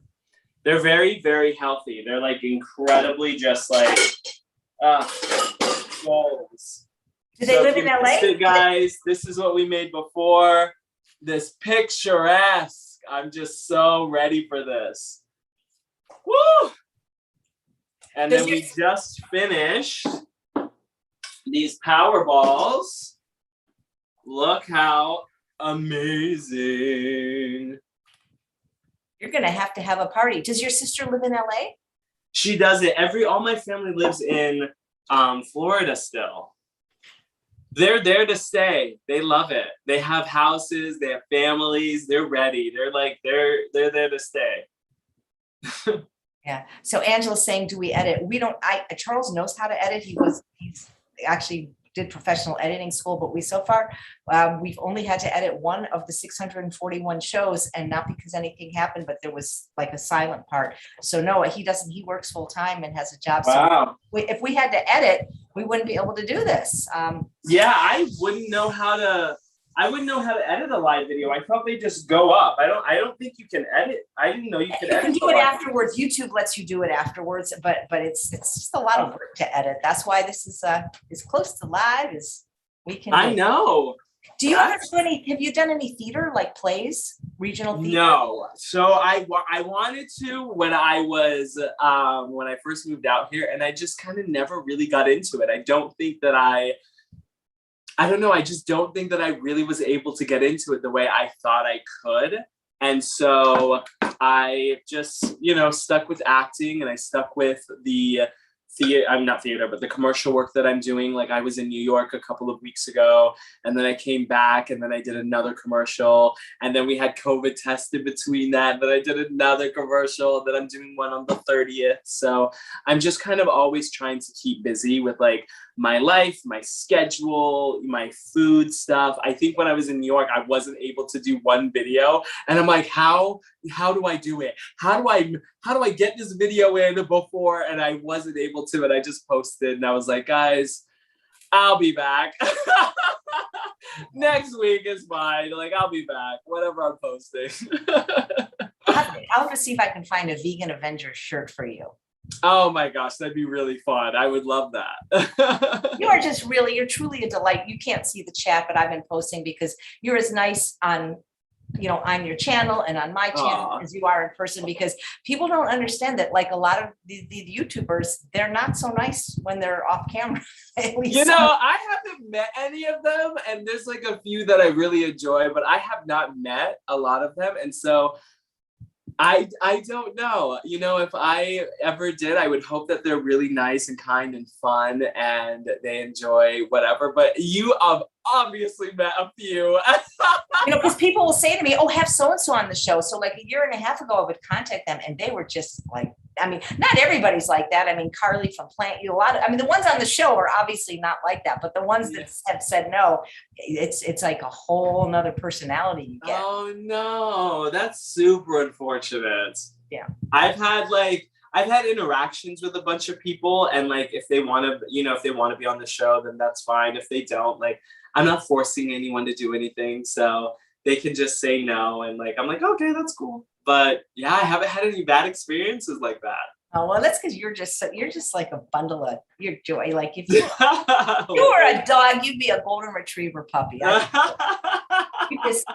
They're very, very healthy. They're incredibly just goals. Do they live in LA? Guys, this is what we made before. This picturesque. I'm just so ready for this. Woo! And then we just finished these power balls. Look how amazing. You're going to have a party. Does your sister live in LA? She doesn't. All my family lives in Florida still. They're there to stay. They love it. They have houses, they have families, they're ready. They're there to stay. Yeah. So Angela's saying, do we edit? We don't, Charles knows how to edit. He's actually did professional editing school, but we've only had to edit one of the 641 shows, and not because anything happened, but there was a silent part. So no, he doesn't, he works full time and has a job. Wow. So if we had to edit, we wouldn't be able to do this. Yeah, I wouldn't know how to edit a live video. I thought they just go up. I don't think you can edit. I didn't know you could edit. You can do it afterwards. YouTube lets you do it afterwards, but it's just a lot of work to edit. That's why this is as close to live as we can. I know. Do you ever do have you done any theater, plays, regional theater? No. So I wanted to when I was when I first moved out here, and I just kind of never really got into it. I don't think that I don't know. I just don't think that I really was able to get into it the way I thought I could. And so I just, stuck with acting, and I stuck with the the commercial work that I'm doing. I was in New York a couple of weeks ago, and then I came back, and then I did another commercial, and then we had COVID tested between that, and then I did another commercial, and then I'm doing one on the 30th. So I'm just kind of always trying to keep busy with my life, my schedule, my food stuff. I think when I was in New York, I wasn't able to do one video, and I'm like, how do I do it? How do I get this video in before? And I wasn't able to, and I just posted, and I was like, guys, I'll be back. Next week is fine. I'll be back, whatever I'm posting. I'll have to see if I can find a Vegan Avengers shirt for you. Oh my gosh, that'd be really fun. I would love that. You're truly a delight. You can't see the chat, but I've been posting because you're as nice on your channel and on my channel as you are in person, because people don't understand that a lot of the YouTubers, they're not so nice when they're off camera. I haven't met any of them, and there's a few that I really enjoy, but I have not met a lot of them. And so I don't know, if I ever did, I would hope that they're really nice and kind and fun, and they enjoy whatever, but you have obviously met a few. Because people will say to me, oh, have so-and-so on the show. So a year and a half ago, I would contact them, and they were just not everybody's like that. Carly from Plant, the ones on the show are obviously not like that, but the ones that have said no, it's a whole nother personality you get. Oh no, that's super unfortunate. Yeah. I've had interactions with a bunch of people, and if they want to, if they want to be on the show, then that's fine. If they don't, I'm not forcing anyone to do anything, so they can just say no, and I'm like, okay, that's cool. But yeah, I haven't had any bad experiences like that. Oh, well, that's because you're just like a bundle of your joy. If you were a dog, you'd be a golden retriever puppy.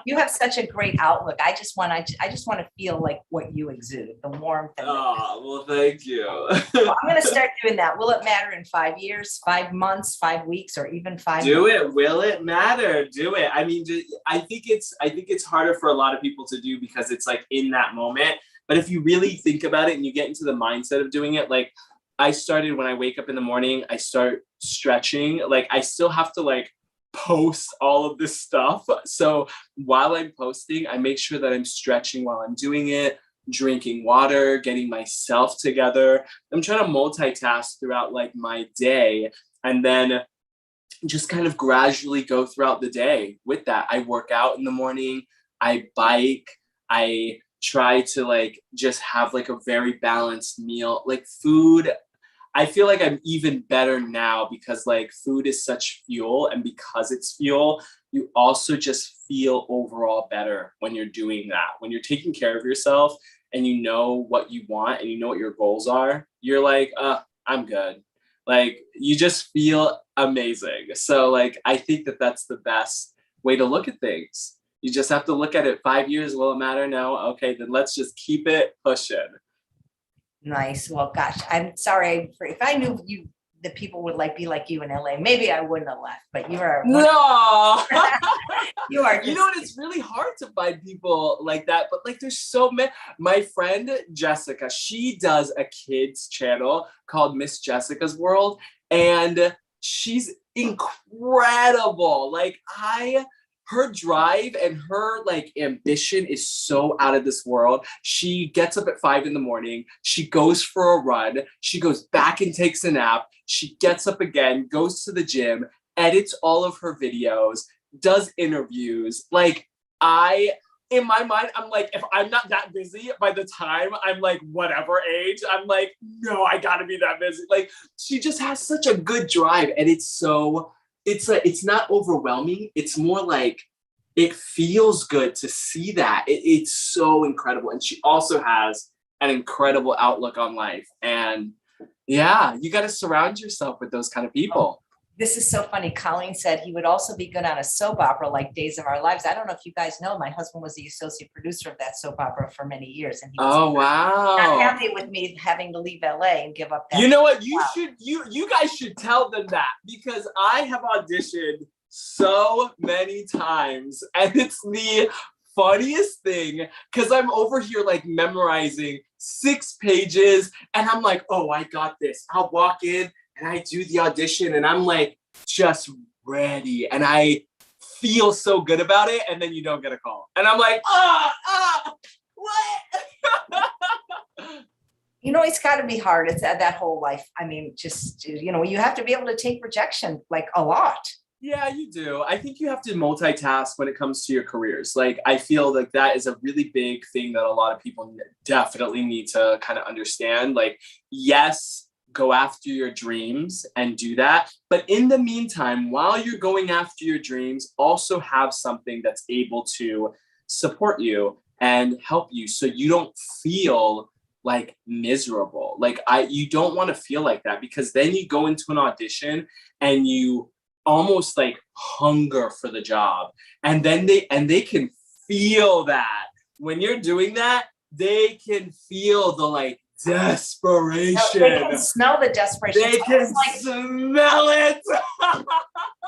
You have such a great outlook. I just want to feel like what you exude, the warmth. And Oh, well, thank you. well, I'm going to start doing that. Will it matter in 5 years, 5 months, 5 weeks, or even 5 Do months? it. Will it matter? Do it. I mean, I think it's harder for a lot of people to do because it's like in that moment. But if you really think about it and you get into the mindset of doing it, like I started when I wake up in the morning, I start stretching. Like I still have to like post all of this stuff. So while I'm posting, I make sure that I'm stretching while I'm doing it, drinking water, getting myself together. I'm trying to multitask throughout like my day and then just kind of gradually go throughout the day with that. I work out in the morning, I bike, I try to like just have like a very balanced meal. Like food, I feel like I'm even better now because like food is such fuel, and because it's fuel, you also just feel overall better when you're doing that. When you're taking care of yourself and you know what you want and you know what your goals are, you're like, I'm good. Like you just feel amazing. So like I think that that's the best way to look at things. You just have to look at it. 5 years, will it matter? No. Okay, then let's just keep it pushing. Nice. Well, gosh, I'm sorry. If I knew the people would be like you in LA, maybe I wouldn't have left. But you are No. you are. You know what? It's really hard to find people like that. But like, there's so many. My friend Jessica, she does a kids channel called Miss Jessica's World, and she's incredible. Like her drive and her like ambition is so out of this world. She gets up at 5 a.m. She goes for a run. She goes back and takes a nap. She gets up again, goes to the gym, edits all of her videos, does interviews. Like in my mind, I'm like, if I'm not that busy by the time I'm like whatever age, I'm like, no, I gotta be that busy. Like she just has such a good drive, and it's not overwhelming. It's more like it feels good to see that. It's so incredible. And she also has an incredible outlook on life. And yeah, you got to surround yourself with those kind of people. This is so funny. Colleen said he would also be good on a soap opera like Days of Our Lives. I don't know if you guys know, my husband was the associate producer of that soap opera for many years. And he was Oh, wow. not happy with me having to leave LA and give up that. You know what? You guys should tell them that, because I have auditioned so many times and it's the funniest thing because I'm over here like memorizing 6 pages and I'm like, oh, I got this. I'll walk in and I do the audition and I'm like just ready and I feel so good about it, and then you don't get a call and I'm like, what? You know, it's got to be hard. It's that whole life. I mean, just, you know, you have to be able to take rejection like a lot. Yeah, you do. I think you have to multitask when it comes to your careers. Like, I feel like that is a really big thing that a lot of people definitely need to kind of understand. Like, yes, go after your dreams and do that. But in the meantime, while you're going after your dreams, also have something that's able to support you and help you so you don't feel like miserable. Like you don't want to feel like that, because then you go into an audition and you almost like hunger for the job, and then they can feel that when you're doing that, they can feel the like desperation. They can smell the desperation. They can smell it.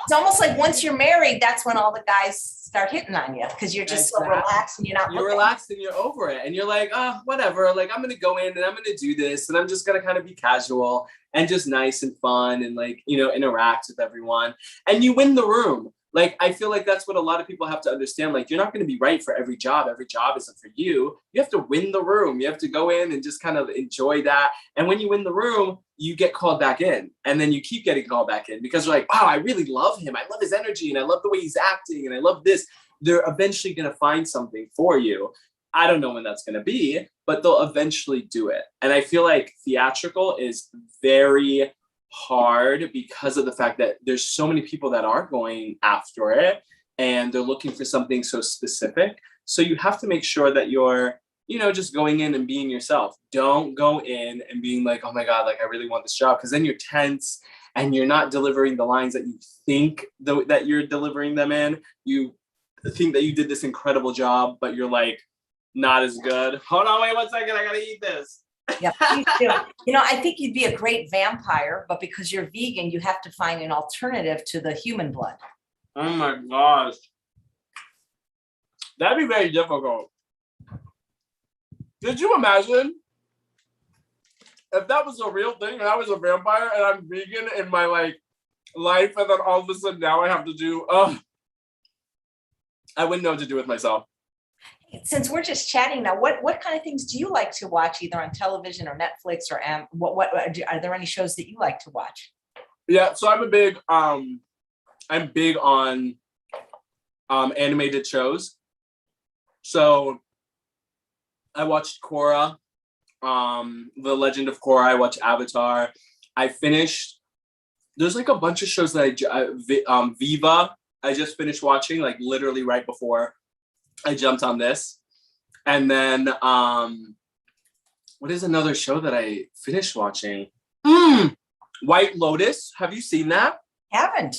It's almost like once you're married, that's when all the guys start hitting on you, because you're just so relaxed and you're relaxed and you're over it, and you're like, oh, whatever, like I'm gonna go in and I'm gonna do this and I'm just gonna kind of be casual and just nice and fun and like, you know, interact with everyone, and you win the room. Like, I feel like that's what a lot of people have to understand. Like, you're not going to be right for every job. Every job isn't for you. You have to win the room. You have to go in and just kind of enjoy that. And when you win the room, you get called back in, and then you keep getting called back in because you're like, wow, I really love him. I love his energy and I love the way he's acting and I love this. They're eventually going to find something for you. I don't know when that's going to be, but they'll eventually do it. And I feel like theatrical is very hard because of the fact that there's so many people that are going after it and they're looking for something so specific. So you have to make sure that you're, you know, just going in and being yourself. Don't go in and being like, oh my God, like I really want this job, because then you're tense and you're not delivering the lines that you think that you're delivering them in. You think that you did this incredible job, but you're like not as good. Hold on, wait 1 second. I gotta eat this. Yeah, please do. I think you'd be a great vampire, but because you're vegan, you have to find an alternative to the human blood. Oh my gosh. That'd be very difficult. Did you imagine if that was a real thing and I was a vampire and I'm vegan in my life, and then all of a sudden now I have to do, I wouldn't know what to do with myself. Since we're just chatting now, what kind of things do you like to watch, either on television or Netflix, or are there any shows that you like to watch? Yeah, so I'm big on animated shows. So I watched Korra, The Legend of Korra. I watched Avatar. I finished. There's like a bunch of shows that Viva. I just finished watching, like literally right before I jumped on this. And then what is another show that I finished watching? White Lotus. Have you seen that? Haven't.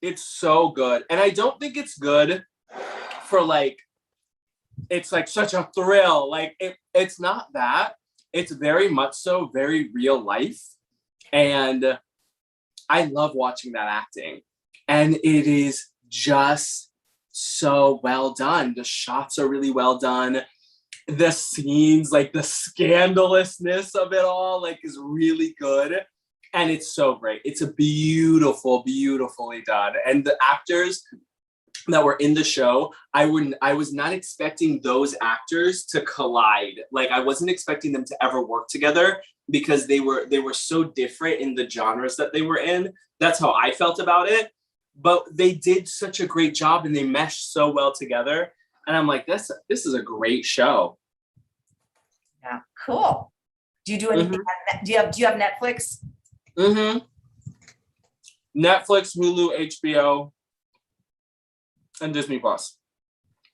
It's so good. And I don't think it's good for it's like such a thrill. It's not that. It's very much so very real life. And I love watching that acting. And it is just so well done. The shots are really well done. The scenes, like the scandalousness of it all, is really good. And it's so great. It's a beautifully done. And the actors that were in the show, I was not expecting those actors to collide. I wasn't expecting them to ever work together because they were so different in the genres that they were in. That's how I felt about it. But they did such a great job and they meshed so well together. And I'm like, this is a great show. Yeah, cool. Do you do anything? Do you have Netflix? Netflix, Hulu, HBO, and Disney Plus.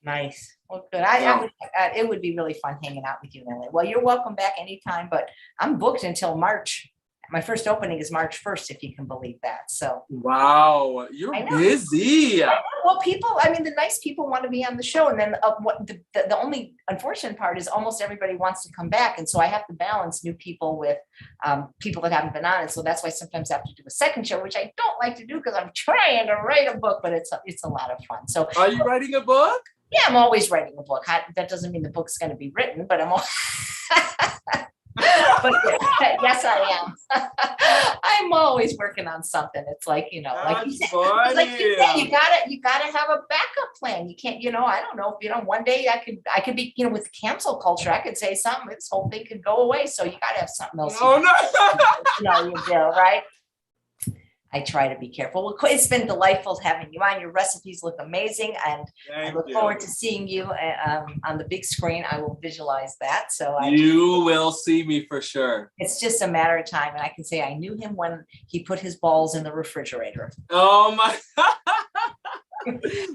Nice. Well, good. It would be really fun hanging out with you, Lily. Well, you're welcome back anytime, but I'm booked until March. My first opening is March 1st, if you can believe that. So wow, you're busy. I know. Well, the nice people want to be on the show, and then the only unfortunate part is almost everybody wants to come back, and so I have to balance new people with people that haven't been on it. So that's why sometimes I have to do a second show, which I don't like to do because I'm trying to write a book, but it's a lot of fun. So, are you writing a book? Yeah, I'm always writing a book. That doesn't mean the book's going to be written, but I'm. But yes, I am. I'm always working on something. It's like you said, you gotta have a backup plan. You can't, I don't know if one day I could be, with cancel culture, I could say something, this whole thing could go away. So you gotta have something else. Oh no. You do, right? I try to be careful. Well, it's been delightful having you on. Your recipes look amazing, and I look forward to seeing you on the big screen. I will visualize that. So you will see me for sure. It's just a matter of time, and I can say I knew him when he put his balls in the refrigerator. Oh my!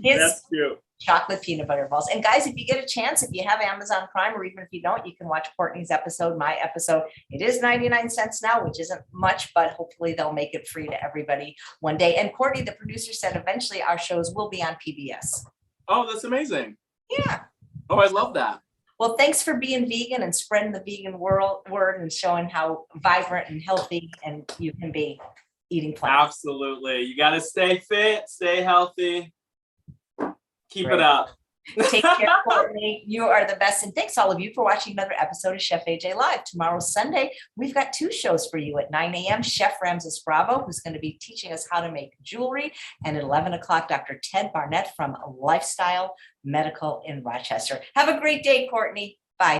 That's cute. Chocolate peanut butter balls. And guys, if you get a chance, if you have Amazon Prime, or even if you don't, you can watch Courtney's episode, my episode. It is 99 cents now, which isn't much, but hopefully they'll make it free to everybody one day. And Courtney, the producer, said eventually our shows will be on PBS. Oh, that's amazing. Yeah. Oh, I love that. Well, thanks for being vegan and spreading the vegan word and showing how vibrant and healthy and you can be eating plants. Absolutely. You got to stay fit, stay healthy. Keep it up. Take care, Courtney. You are the best. And thanks all of you for watching another episode of Chef AJ Live. Tomorrow's Sunday. We've got 2 shows for you at 9 a.m. Chef Ramses Bravo, who's going to be teaching us how to make jewelry. And at 11 o'clock, Dr. Ted Barnett from Lifestyle Medical in Rochester. Have a great day, Courtney.